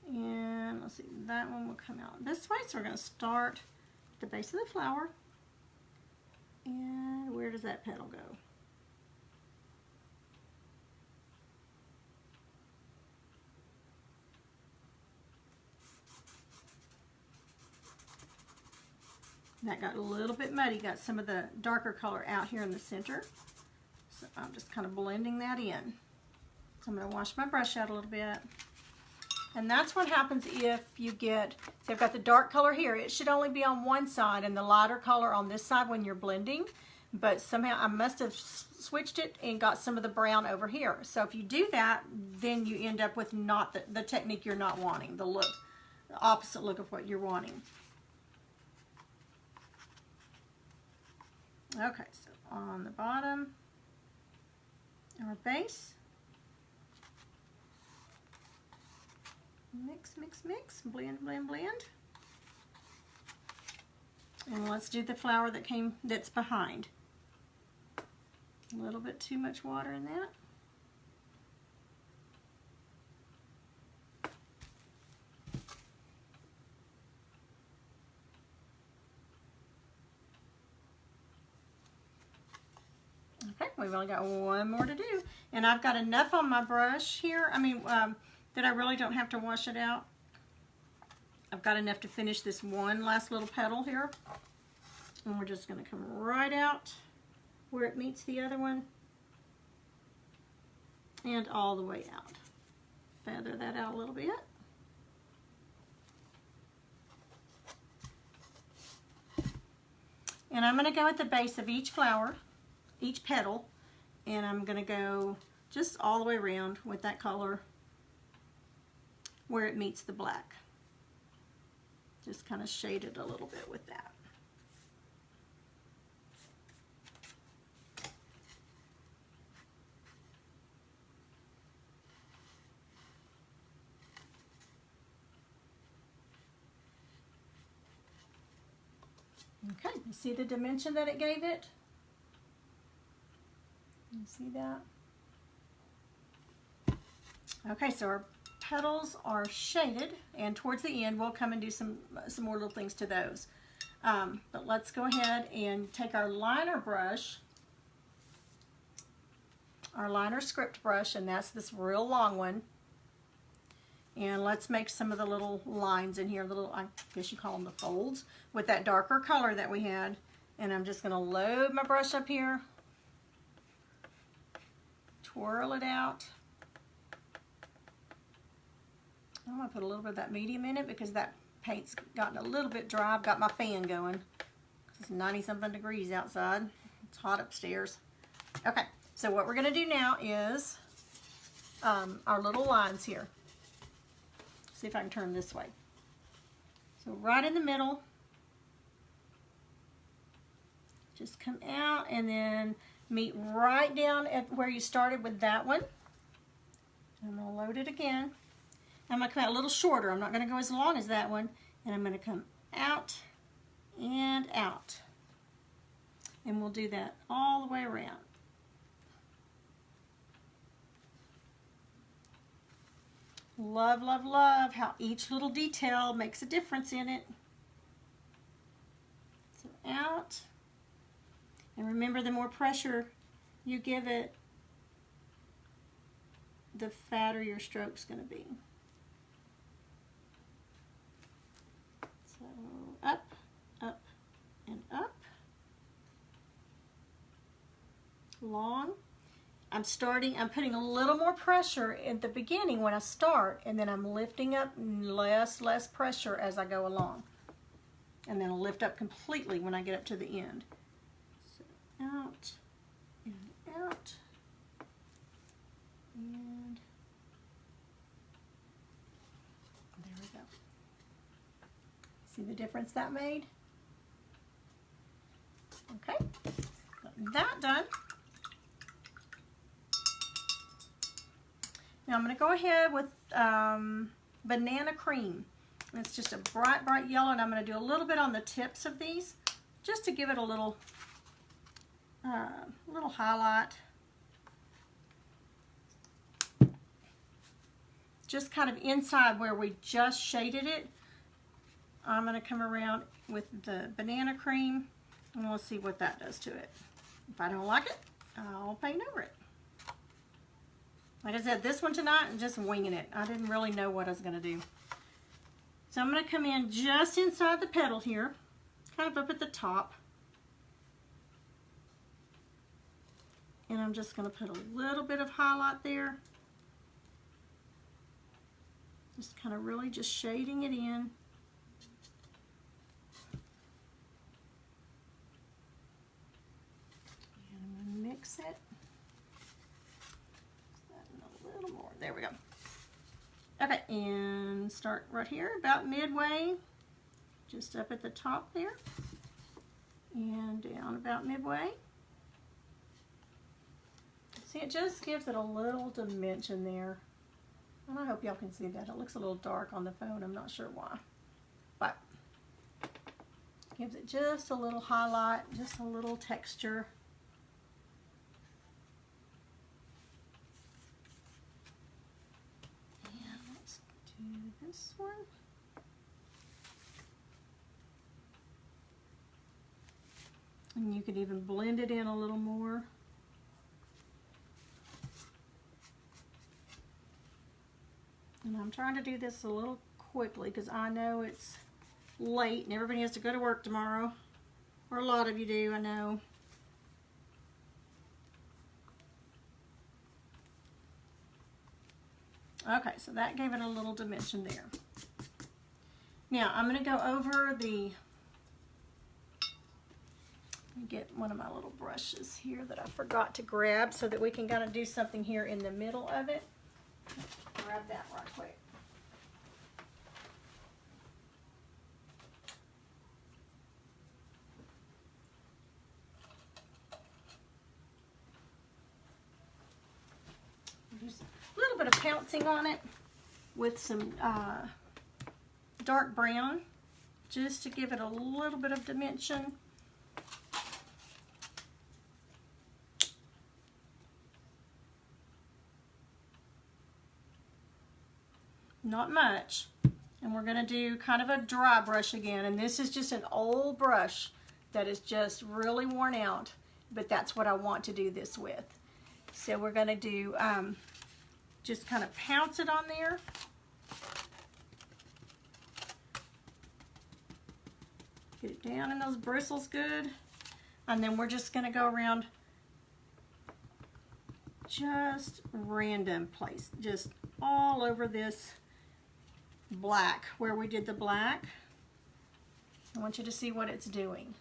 And let's see, that one will come out this way. So we're going to start at the base of the flower. And where does that petal go? That got a little bit muddy, got some of the darker color out here in the center. So I'm just kind of blending that in. So I'm going to wash my brush out a little bit. And that's what happens if you get, so I've got the dark color here. It should only be on one side and the lighter color on this side when you're blending. But somehow I must have switched it and got some of the brown over here. So if you do that, then you end up with not the technique you're not wanting, the look, the opposite look of what you're wanting. Okay, so on the bottom, our base. Mix, mix, mix, blend, blend, blend. And let's do the flower that's behind. A little bit too much water in that. Okay, we've only got one more to do. And I've got enough on my brush here. That I really don't have to wash it out. I've got enough to finish this one last little petal here. And we're just going to come right out where it meets the other one. And all the way out. Feather that out a little bit. And I'm going to go at the base of each flower, each petal, and I'm going to go just all the way around with that color where it meets the black. Just kind of shade it a little bit with that. Okay, you see the dimension that it gave it? You see that? Okay, so our petals are shaded, and towards the end we'll come and do some more little things to those. But let's go ahead and take our liner brush, our liner script brush, and that's this real long one. And let's make some of the little lines in here, little, I guess you call them the folds, with that darker color that we had. And I'm just going to load my brush up here, twirl it out. I'm going to put a little bit of that medium in it because that paint's gotten a little bit dry. I've got my fan going. It's 90-something degrees outside. It's hot upstairs. Okay, so what we're going to do now is our little lines here. See if I can turn this way. So right in the middle, just come out and then meet right down at where you started with that one. I'm going to load it again. I'm going to come out a little shorter. I'm not going to go as long as that one. And I'm going to come out and out. And we'll do that all the way around. Love, love, love how each little detail makes a difference in it. So out. And remember, the more pressure you give it, the fatter your stroke's going to be. So up, up, and up. Long. I'm putting a little more pressure at the beginning when I start, and then I'm lifting up less pressure as I go along. And then I'll lift up completely when I get up to the end. So out, and out, and there we go. See the difference that made? Okay, got that done. Now I'm going to go ahead with banana cream. It's just a bright, bright yellow, and I'm going to do a little bit on the tips of these just to give it a little highlight. Just kind of inside where we just shaded it. I'm going to come around with the banana cream, and we'll see what that does to it. If I don't like it, I'll paint over it. Like I said, this one tonight, I'm just winging it. I didn't really know what I was going to do. So I'm going to come in just inside the petal here, kind of up at the top. And I'm just going to put a little bit of highlight there. Just kind of really just shading it in. And I'm going to mix it. A little more. There we go. Okay, and start right here, about midway. Just up at the top there. And down about midway. See, it just gives it a little dimension there. And I hope y'all can see that. It looks a little dark on the phone. I'm not sure why. But gives it just a little highlight, just a little texture. And let's do this one. And you could even blend it in a little more. And I'm trying to do this a little quickly because I know it's late and everybody has to go to work tomorrow. Or a lot of you do, I know. Okay, so that gave it a little dimension there. Now I'm going to go over the, let me get one of my little brushes here that I forgot to grab so that we can kind of do something here in the middle of it. Grab that right quick. Just a little bit of pouncing on it with some dark brown just to give it a little bit of dimension. Not much. And we're going to do kind of a dry brush again. And this is just an old brush that is just really worn out. But that's what I want to do this with. So we're going to do, just kind of pounce it on there. Get it down in those bristles good. And then we're just going to go around just random place. Just all over this black where we did the black. I want you to see what it's doing.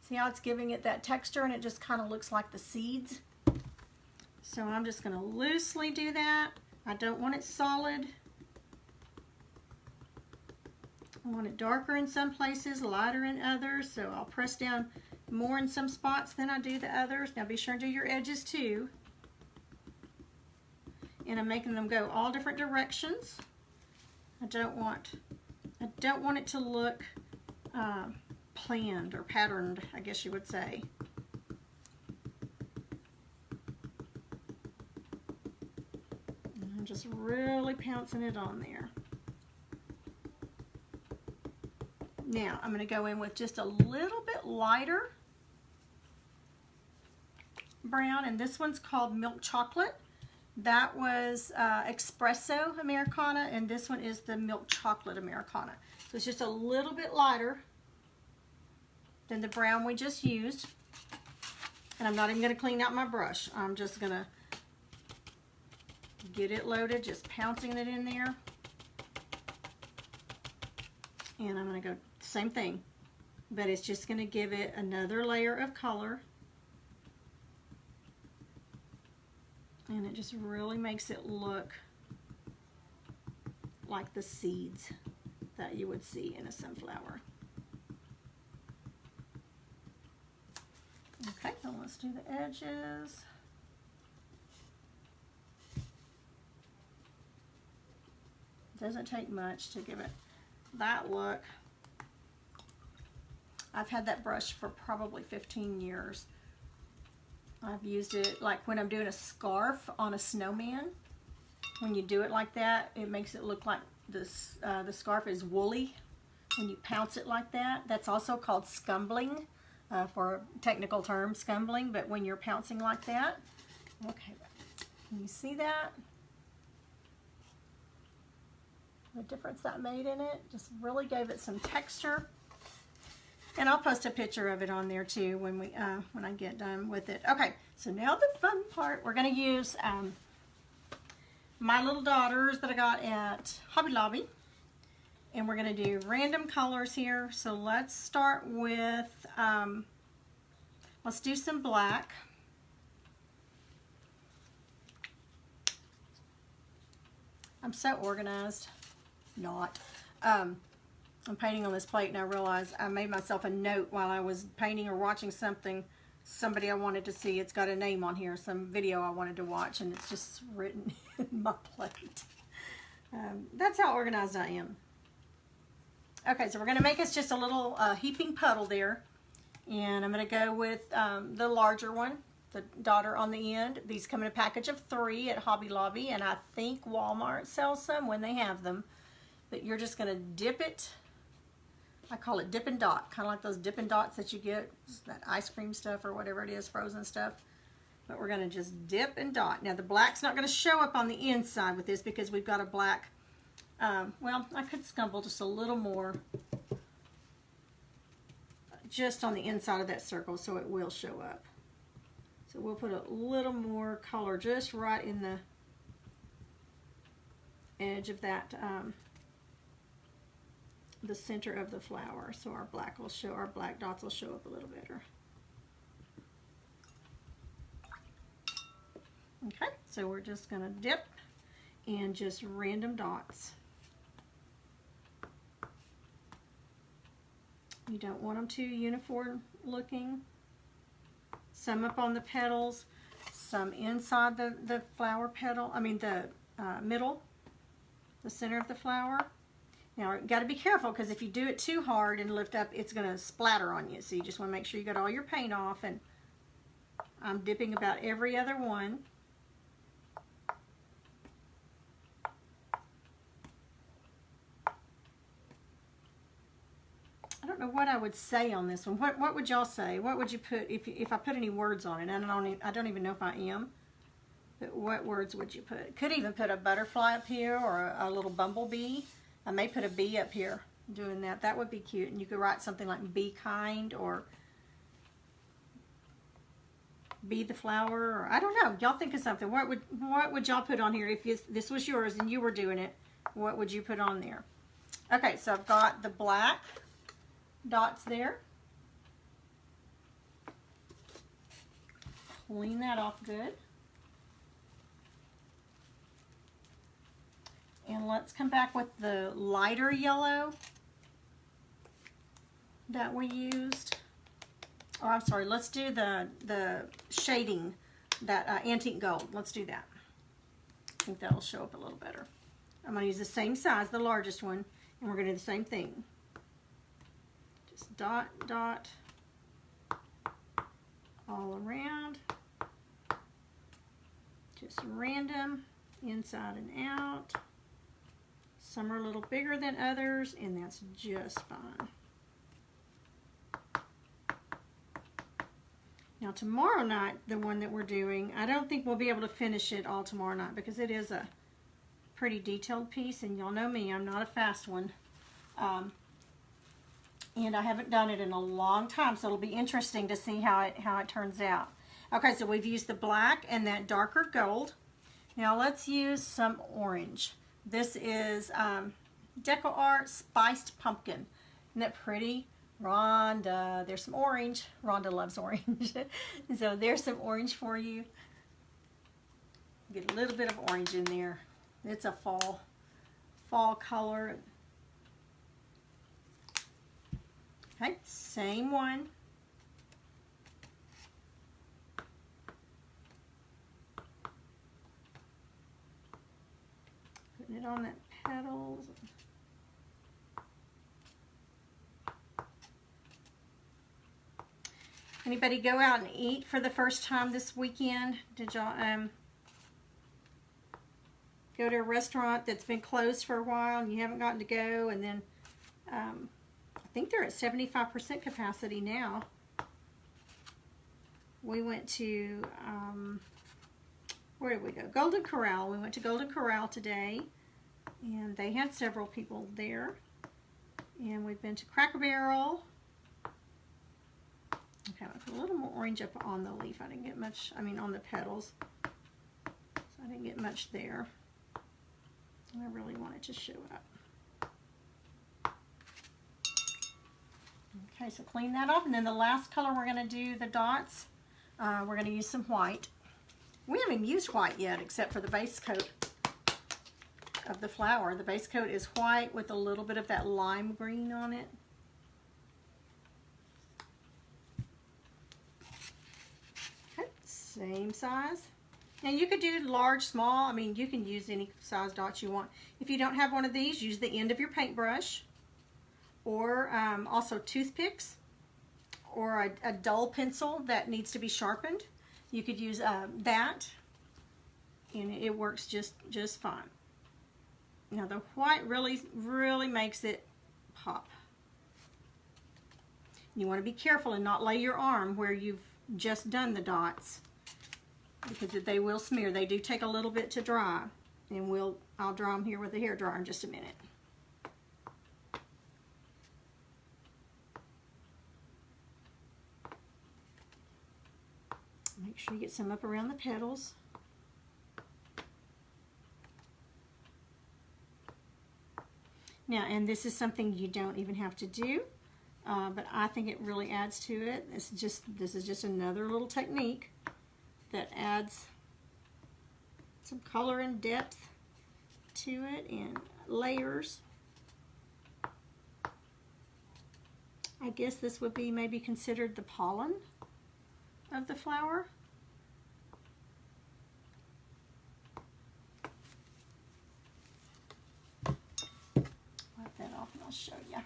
See how it's giving it that texture and it just kind of looks like the seeds. So I'm just going to loosely do that. I don't want it solid. I want it darker in some places, lighter in others. So I'll press down more in some spots than I do the others. Now be sure and do your edges too. And I'm making them go all different directions. I don't want it to look planned or patterned, I guess you would say. And I'm just really pouncing it on there. Now I'm going to go in with just a little bit lighter brown, and this one's called Milk Chocolate. That was Espresso Americana, and this one is the Milk Chocolate Americana. So it's just a little bit lighter than the brown we just used. And I'm not even going to clean out my brush. I'm just going to get it loaded, just pouncing it in there. And I'm going to go same thing, but it's just going to give it another layer of color. And it just really makes it look like the seeds that you would see in a sunflower. Okay, then let's do the edges. Doesn't take much to give it that look. I've had that brush for probably 15 years. I've used it like when I'm doing a scarf on a snowman. When you do it like that, it makes it look like this, the scarf is woolly. When you pounce it like that, that's also called scumbling, for technical term, scumbling, but when you're pouncing like that. Okay, can you see that? The difference that made in it just really gave it some texture. And I'll post a picture of it on there too when I get done with it. Okay, so now the fun part. We're going to use my little daughters that I got at Hobby Lobby. And we're going to do random colors here. So let's start with, let's do some black. I'm so organized. Not. I'm painting on this plate and I realized I made myself a note while I was painting or watching somebody I wanted to see. It's got a name on here, some video I wanted to watch, and it's just written in my plate. That's how organized I am. Okay, so we're going to make us just a little heaping puddle there. And I'm going to go with the larger one, the daughter on the end. These come in a package of 3 at Hobby Lobby, and I think Walmart sells some when they have them. But you're just going to dip it. I call it dip and dot, kind of like those Dippin' Dots that you get, that ice cream stuff or whatever it is, frozen stuff. But we're going to just dip and dot. Now the black's not going to show up on the inside with this because we've got a black. Well, I could scumble just a little more just on the inside of that circle so it will show up. So we'll put a little more color just right in the edge of that, the center of the flower, so our black dots will show up a little better. Okay, so we're just going to dip and just random dots. You don't want them too uniform looking. Some up on the petals, some inside the flower petal, the middle, the center of the flower. Now, you got to be careful because if you do it too hard and lift up, it's going to splatter on you. So you just want to make sure you got all your paint off, and I'm dipping about every other one. I don't know what I would say on this one. What would y'all say? What would you put if I put any words on it? I don't even know if I am. But what words would you put? Could even put a butterfly up here or a little bumblebee. I may put a bee up here doing that. That would be cute. And you could write something like be kind or be the flower, or I don't know. Y'all think of something. What would y'all put on here if this was yours and you were doing it? What would you put on there? Okay, so I've got the black dots there. Clean that off good. And let's come back with the lighter yellow that we used. Or I'm sorry, let's do the shading, that antique gold. Let's do that. I think that'll show up a little better. I'm going to use the same size, the largest one, and we're going to do the same thing. Just dot, dot, all around. Just random, inside and out. Some are a little bigger than others, and that's just fine. Now tomorrow night, the one that we're doing, I don't think we'll be able to finish it all tomorrow night because it is a pretty detailed piece, and y'all know me, I'm not a fast one. And I haven't done it in a long time, so it'll be interesting to see how it turns out. Okay, so we've used the black and that darker gold. Now let's use some orange. This is Deco Art Spiced Pumpkin. Isn't that pretty? Rhonda, there's some orange. Rhonda loves orange. So there's some orange for you. Get a little bit of orange in there. It's a fall color. Okay, same one. Putting it on that petals. Anybody go out and eat for the first time this weekend? Did y'all go to a restaurant that's been closed for a while and you haven't gotten to go, and then I think they're at 75% capacity now. We went to, where did we go? Golden Corral. We went to Golden Corral today, and they had several people there. And we've been to Cracker Barrel, Okay, I'm gonna put a little more orange up on the leaf. I didn't get much, I mean on the petals. So I didn't get much there. And I really want it to show up. Okay, so clean that off. And then the last color we're gonna do the dots, we're gonna use some white. We haven't used white yet except for the base coat of the flower. The base coat is white with a little bit of that lime green on it. Okay, same size. Now you could do large, small, I mean you can use any size dots you want. If you don't have one of these, use the end of your paintbrush, or also toothpicks, or a dull pencil that needs to be sharpened. You could use that, and it works just fine. Now the white really makes it pop. You want to be careful and not lay your arm where you've just done the dots, because they will smear. They do take a little bit to dry, and I'll dry them here with a hairdryer in just a minute. Make sure you get some up around the petals. Now, and this is something you don't even have to do, but I think it really adds to it. This is just another little technique that adds some color and depth to it and layers. I guess this would be maybe considered the pollen of the flower. Wipe that off and I'll show you.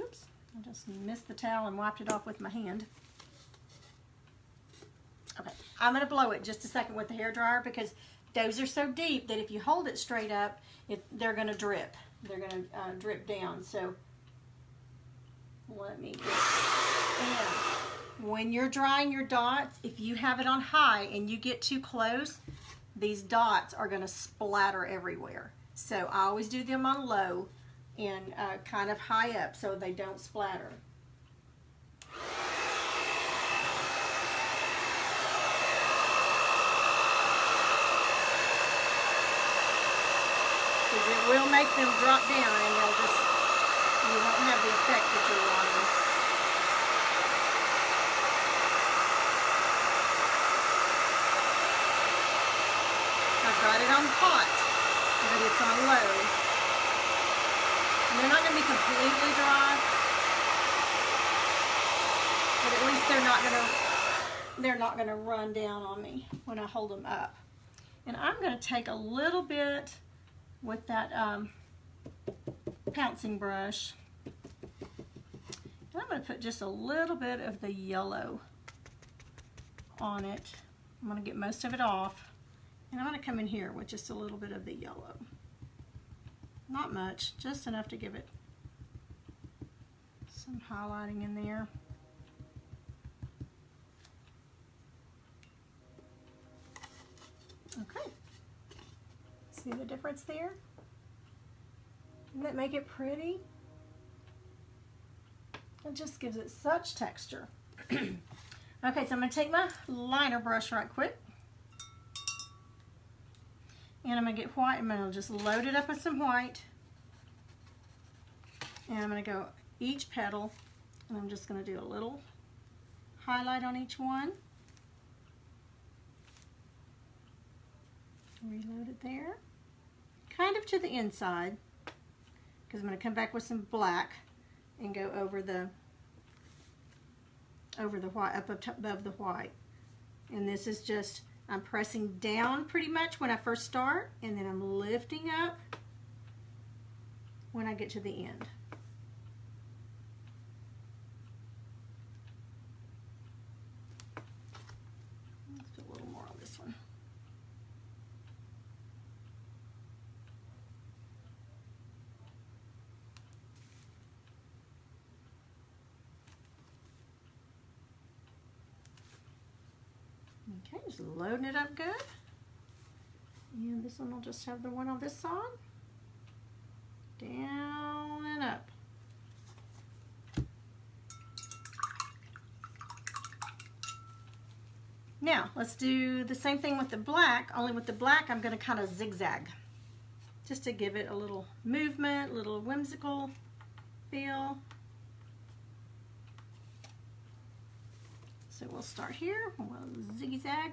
Oops, I just missed the towel and wiped it off with my hand. Okay, I'm going to blow it just a second with the hairdryer, because those are so deep that if you hold it straight up, they're going to drip. They're going to drip down. So let me get, and when you're drying your dots, if you have it on high and you get too close, these dots are going to splatter everywhere. So I always do them on low and kind of high up so they don't splatter. Because it will make them drop down, and you won't have the effect that you're wanting. I've got it on hot, but it's on low. And they're not going to be completely dry, but at least they're not going to run down on me when I hold them up. And I'm going to take a little bit with that pouncing brush, and I'm going to put just a little bit of the yellow on it. I'm going to get most of it off, and I'm going to come in here with just a little bit of the yellow. Not much, just enough to give it some highlighting in there. Okay. See the difference there? Doesn't that make it pretty? It just gives it such texture. Okay, so I'm going to take my liner brush right quick. And I'm going to get white. I'm going to just load it up with some white. And I'm going to go each petal. And I'm just going to do a little highlight on each one. Reload it there. Kind of to the inside, because I'm going to come back with some black and go over the white, up above the white. And this is just, I'm pressing down pretty much when I first start, and then I'm lifting up when I get to the end. Let's do a little more on this one. Okay, just loading it up good. And this one will just have the one on this side. Down and up. Now, let's do the same thing with the black, only with the black I'm going to kind of zigzag, just to give it a little movement, a little whimsical feel. So we'll start here, we'll zigzag.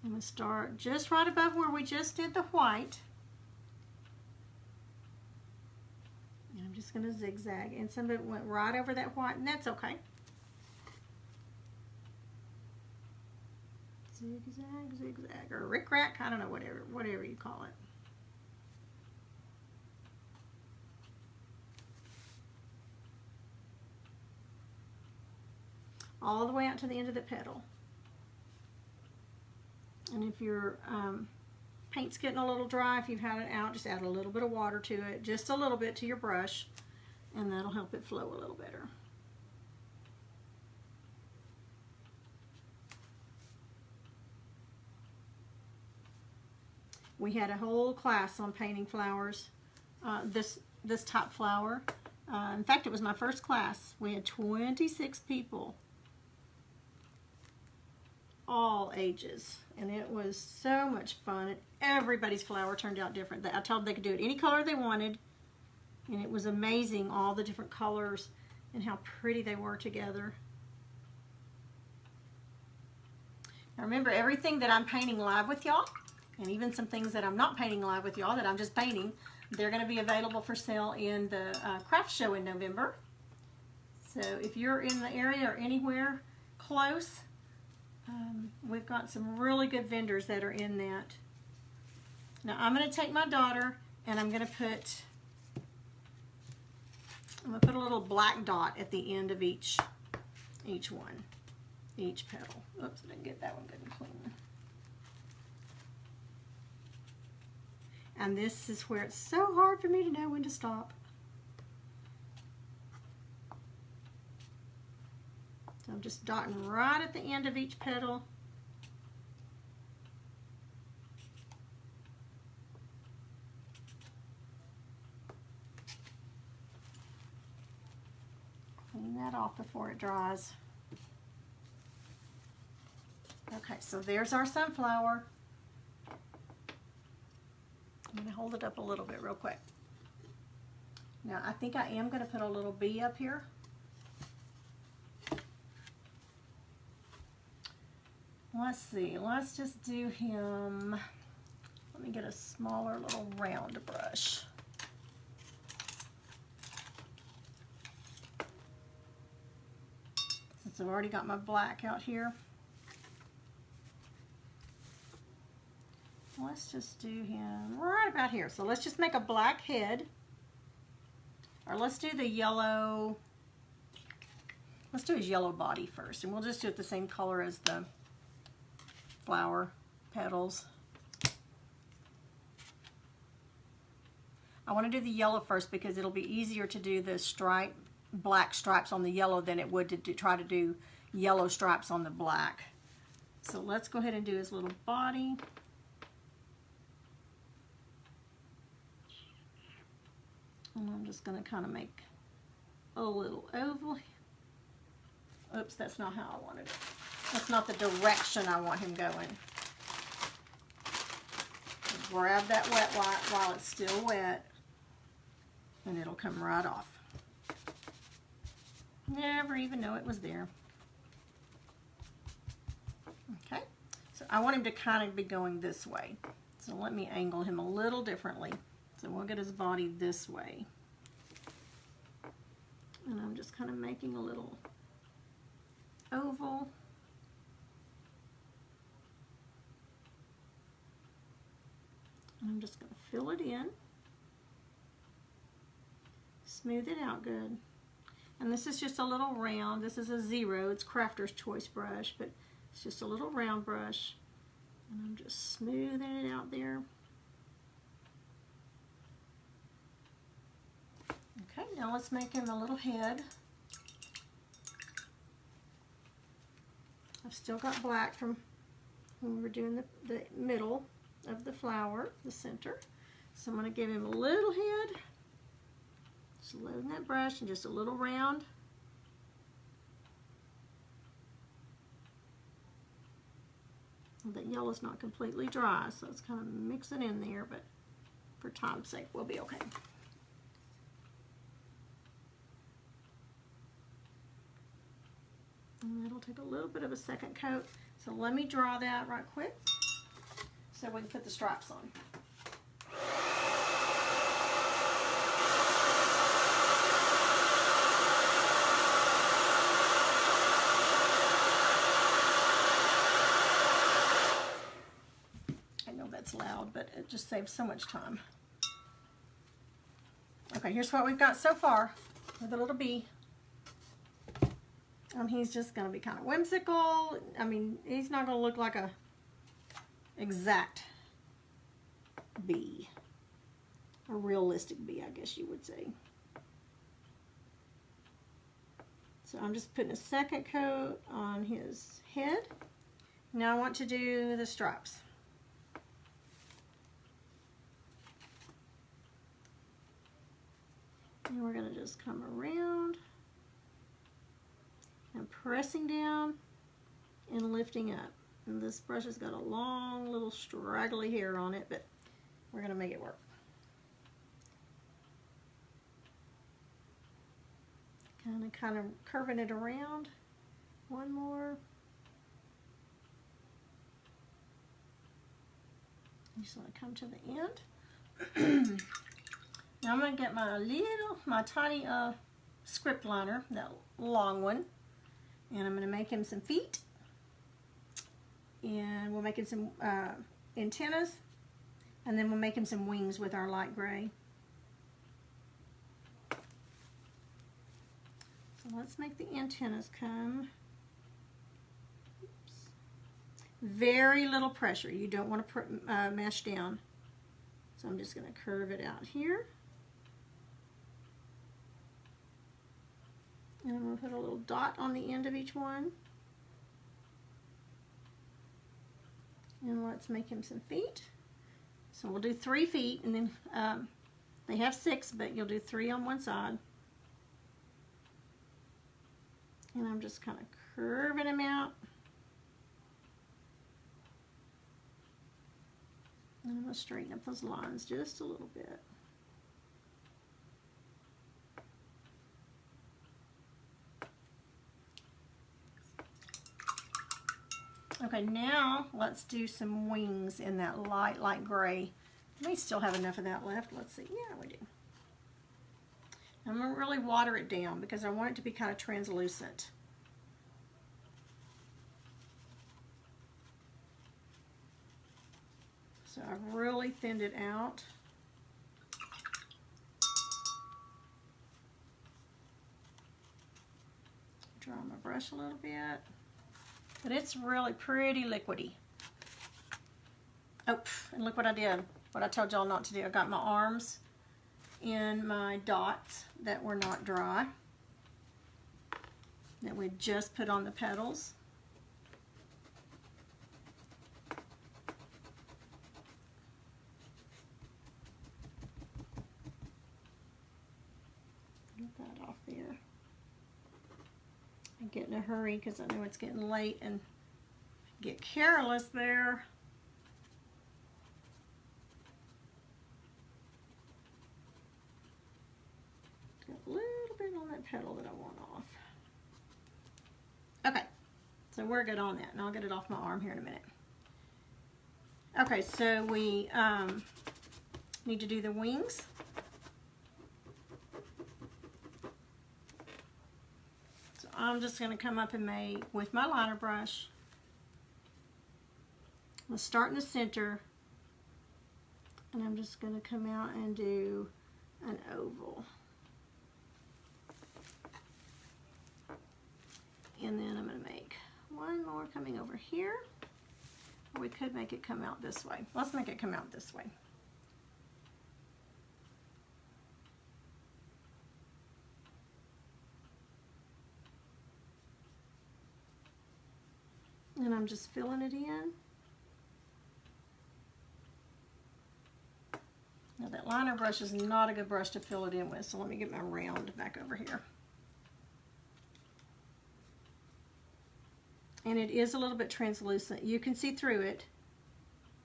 I'm going to start just right above where we just did the white. And I'm just going to zigzag, and some of it went right over that white, and that's okay. Zigzag, zigzag, or rick-rack, I don't know, whatever you call it. All the way out to the end of the petal. And if your paint's getting a little dry, if you've had it out, just add a little bit of water to it, just a little bit to your brush, and that'll help it flow a little better. We had a whole class on painting flowers, this type flower. In fact, it was my first class. We had 26 people, all ages, and it was so much fun. Everybody's flower turned out different. I told them they could do it any color they wanted, and it was amazing, all the different colors and how pretty they were together. Now remember, everything that I'm painting live with y'all, and even some things that I'm not painting live with y'all that I'm just painting, they're going to be available for sale in the craft show in November. So if you're in the area or anywhere close, we've got some really good vendors that are in that. Now I'm going to take my daughter and I'm going to put a little black dot at the end of each petal. Oops, I didn't get that one good and clean. And this is where it's so hard for me to know when to stop. So I'm just dotting right at the end of each petal. Clean that off before it dries. Okay, so there's our sunflower. I'm going to hold it up a little bit real quick. Now I think I am going to put a little bee up here. Let's see, let's just do him. Let me get a smaller little round brush. Since I've already got my black out here. Let's just do him right about here. So let's just make a black head. Or let's do the yellow. Let's do his yellow body first. And we'll just do it the same color as the flower petals. I want to do the yellow first because it'll be easier to do the black stripes on the yellow than it would to try to do yellow stripes on the black. So let's go ahead and do his little body. And I'm just going to kind of make a little oval. Oops, that's not how I wanted it. That's not the direction I want him going. So grab that wet light while it's still wet, and it'll come right off. Never even know it was there. Okay, so I want him to kind of be going this way. So let me angle him a little differently. So we'll get his body this way. And I'm just kind of making a little oval. And I'm just going to fill it in. Smooth it out good. And this is just a little round. This is a 0. It's Crafter's Choice brush, but it's just a little round brush. And I'm just smoothing it out there. Okay, now let's make him a little head. I've still got black from when we were doing the middle of the flower, the center. So I'm going to give him a little head, Just loading that brush and just a little round. That yellow's not completely dry, so it's kind of mixing in there, but for time's sake, we'll be okay. And that'll take a little bit of a second coat. So let me draw that right quick so we can put the stripes on. Loud, but it just saves so much time. Okay, here's what we've got so far with a little bee. He's just going to be kind of whimsical. I mean, he's not going to look like a exact bee. A realistic bee, I guess you would say. So I'm just putting a second coat on his head. Now I want to do the stripes. And we're going to just come around and pressing down and lifting up. And this brush has got a long little straggly hair on it, but we're going to make it work. Kind of curving it around. One more. Just want to come to the end. Now I'm going to get my tiny script liner, that long one, and I'm going to make him some feet, and we'll make him some antennas, and then we'll make him some wings with our light gray. So let's make the antennas come. Oops. Very little pressure. You don't want to mash down. So I'm just going to curve it out here. And I'm going to put a little dot on the end of each one. And let's make him some feet. So we'll do 3 feet, and then they have 6, but you'll do 3 on one side. And I'm just kind of curving them out. And I'm going to straighten up those lines just a little bit. Okay, now let's do some wings in that light gray. We still have enough of that left. Let's see. Yeah, we do. I'm going to really water it down because I want it to be kind of translucent. So I've really thinned it out. Draw my brush a little bit. But it's really pretty liquidy. Oh, and look what I did. What I told y'all not to do. I got my arms in my dots that were not dry, that we just put on the petals. Get that off there. I get in a hurry because I know it's getting late and get careless there. Got a little bit on that petal that I want off. Okay, so we're good on that, and I'll get it off my arm here in a minute. Okay, so we need to do the wings. So I'm just going to come up and make, with my liner brush, I'll start in the center, and I'm just going to come out and do an oval. And then I'm going to make one more coming over here. Or we could make it come out this way. Let's make it come out this way. And I'm just filling it in. Now that liner brush is not a good brush to fill it in with, so let me get my round back over here. And it is a little bit translucent. You can see through it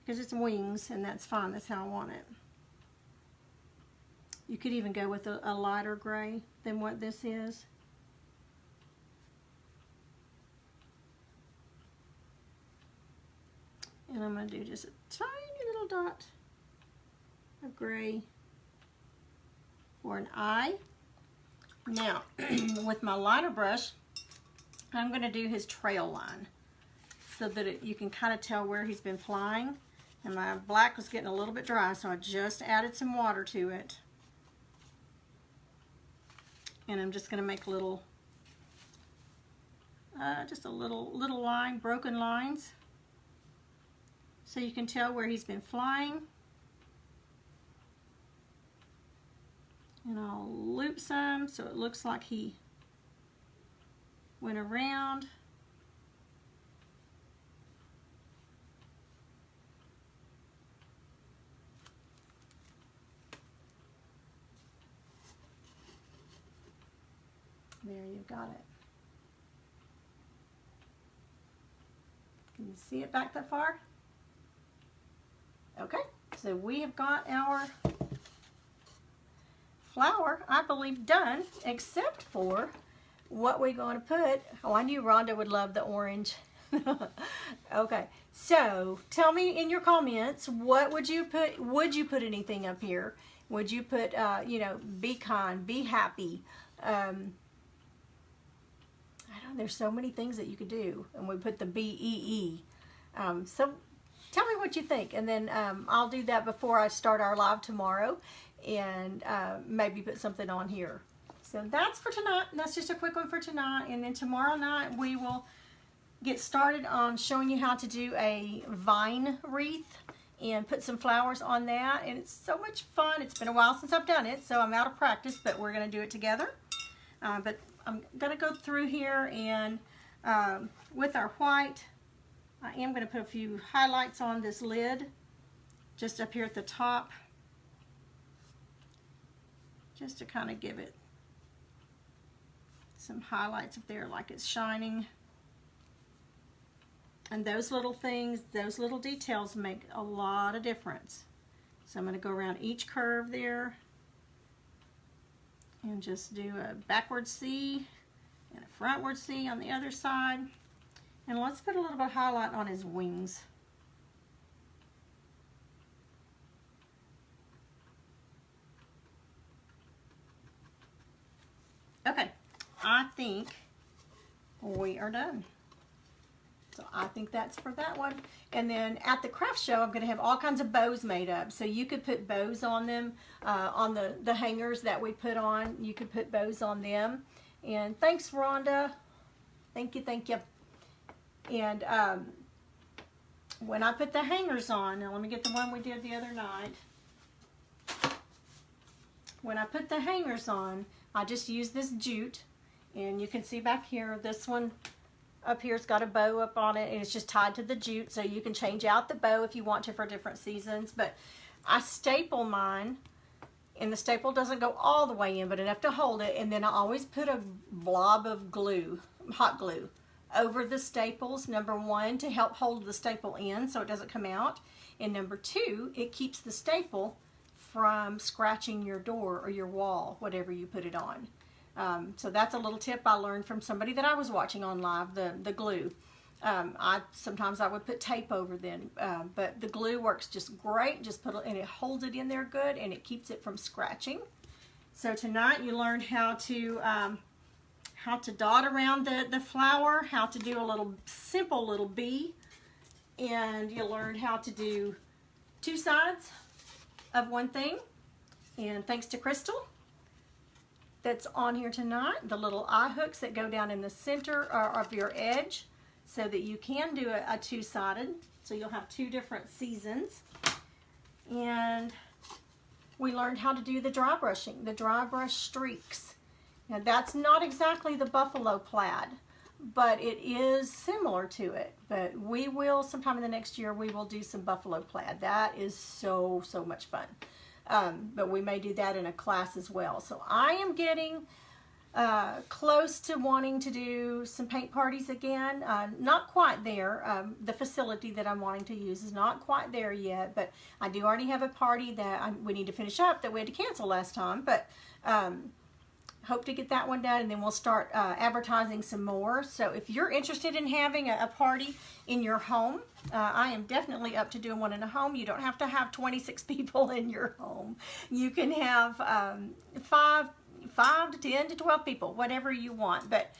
because it's wings, and that's fine. That's how I want it. You could even go with a lighter gray than what this is. And I'm going to do just a tiny little dot of gray for an eye. Now, with my liner brush, I'm going to do his trail line so that you can kind of tell where he's been flying. And my black was getting a little bit dry, so I just added some water to it. And I'm just going to make little, just a little line, broken lines, so you can tell where he's been flying. And I'll loop some so it looks like he went around. There, you've got it. Can you see it back that far? Okay, so we have got our flower, I believe, done, except for what we're going to put. Oh, I knew Rhonda would love the orange. Okay, so tell me in your comments, what would you put? Would you put anything up here? Would you put, you know, be kind, be happy? I don't know, there's so many things that you could do. And we put the B-E-E. So tell me what you think. And then I'll do that before I start our live tomorrow. And maybe put something on here. So that's for tonight. That's just a quick one for tonight. And then tomorrow night we will get started on showing you how to do a vine wreath and put some flowers on that. And it's so much fun. It's been a while since I've done it, so I'm out of practice, but we're going to do it together. But I'm going to go through here, and with our white, I am going to put a few highlights on this lid just up here at the top, just to kind of give it some highlights up there like it's shining. And those little things, those little details make a lot of difference. So I'm going to go around each curve there and just do a backward C and a frontward C on the other side. And let's put a little bit of highlight on his wings. Okay, I think we are done. So I think that's for that one. And then at the craft show, I'm going to have all kinds of bows made up. So you could put bows on them, on the hangers that we put on. You could put bows on them. And thanks, Rhonda. Thank you, thank you. And when I put the hangers on, now let me get the one we did the other night. When I put the hangers on, I just use this jute. And you can see back here, this one up here's got a bow up on it, and it's just tied to the jute, so you can change out the bow if you want to for different seasons. But I staple mine, and the staple doesn't go all the way in, but enough to hold it. And then I always put a blob of glue, hot glue, over the staples. Number one, to help hold the staple in so it doesn't come out. And number two, it keeps the staple from scratching your door or your wall, whatever you put it on. So that's a little tip I learned from somebody that I was watching on live, the glue. Sometimes I would put tape over then, but the glue works just great. Just put it, and it holds it in there good, and it keeps it from scratching. So tonight you learned how to dot around the flower, how to do a little simple little bee, and you learned how to do two sides of one thing. And thanks to Crystal that's on here tonight, the little eye hooks that go down in the center of your edge so that you can do a two-sided, so you'll have two different seasons. And we learned how to do the dry brushing, the dry brush streaks. Now that's not exactly the buffalo plaid, but it is similar to it. But we will, sometime in the next year, we will do some buffalo plaid. That is so much fun. but we may do that in a class as well. So I am getting close to wanting to do some paint parties again. Not quite there. The facility that I'm wanting to use is not quite there yet, but I do already have a party that we need to finish up that we had to cancel last time, but hope to get that one done, and then we'll start advertising some more. So if you're interested in having a party in your home, I am definitely up to doing one in a home. You don't have to have 26 people in your home. You can have 5 to 10 to 12 people, whatever you want. But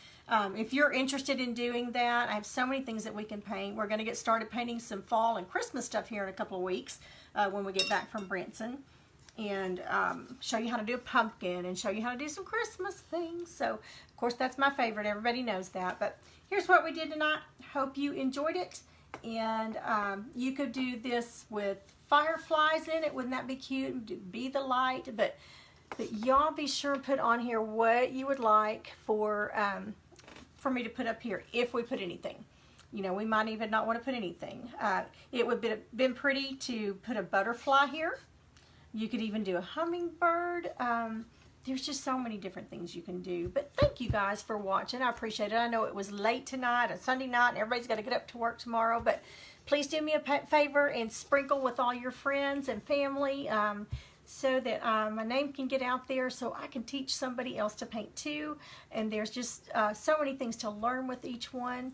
if you're interested in doing that, I have so many things that we can paint. We're going to get started painting some fall and Christmas stuff here in a couple of weeks when we get back from Branson, and show you how to do a pumpkin and show you how to do some Christmas things. So of course that's my favorite, everybody knows that. But here's what we did tonight. Hope you enjoyed it, and you could do this with fireflies in it. Wouldn't that be cute? Be the light. But y'all be sure to put on here what you would like for me to put up here, if we put anything. You know, we might even not want to put anything. It would have been pretty to put a butterfly here. You could even do a hummingbird. There's just so many different things you can do. But thank you guys for watching. I appreciate it. I know it was late tonight, a Sunday night, and everybody's got to get up to work tomorrow. But please do me a favor and sprinkle with all your friends and family, so that my name can get out there, so I can teach somebody else to paint too. And there's just so many things to learn with each one.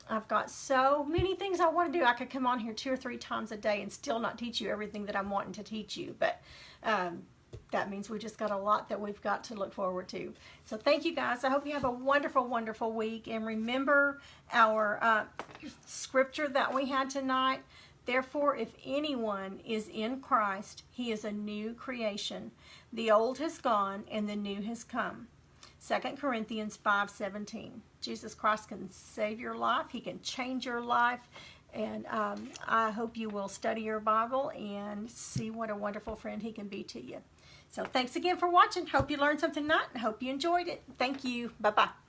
I've got so many things I want to do. I could come on here 2 or 3 times a day and still not teach you everything that I'm wanting to teach you. But that means we just got a lot that we've got to look forward to. So thank you guys. I hope you have a wonderful, wonderful week. And remember our scripture that we had tonight. Therefore, if anyone is in Christ, he is a new creation. The old has gone and the new has come. 2 Corinthians 5:17. Jesus Christ can save your life. He can change your life. And I hope you will study your Bible and see what a wonderful friend he can be to you. So thanks again for watching. Hope you learned something tonight and hope you enjoyed it. Thank you. Bye-bye.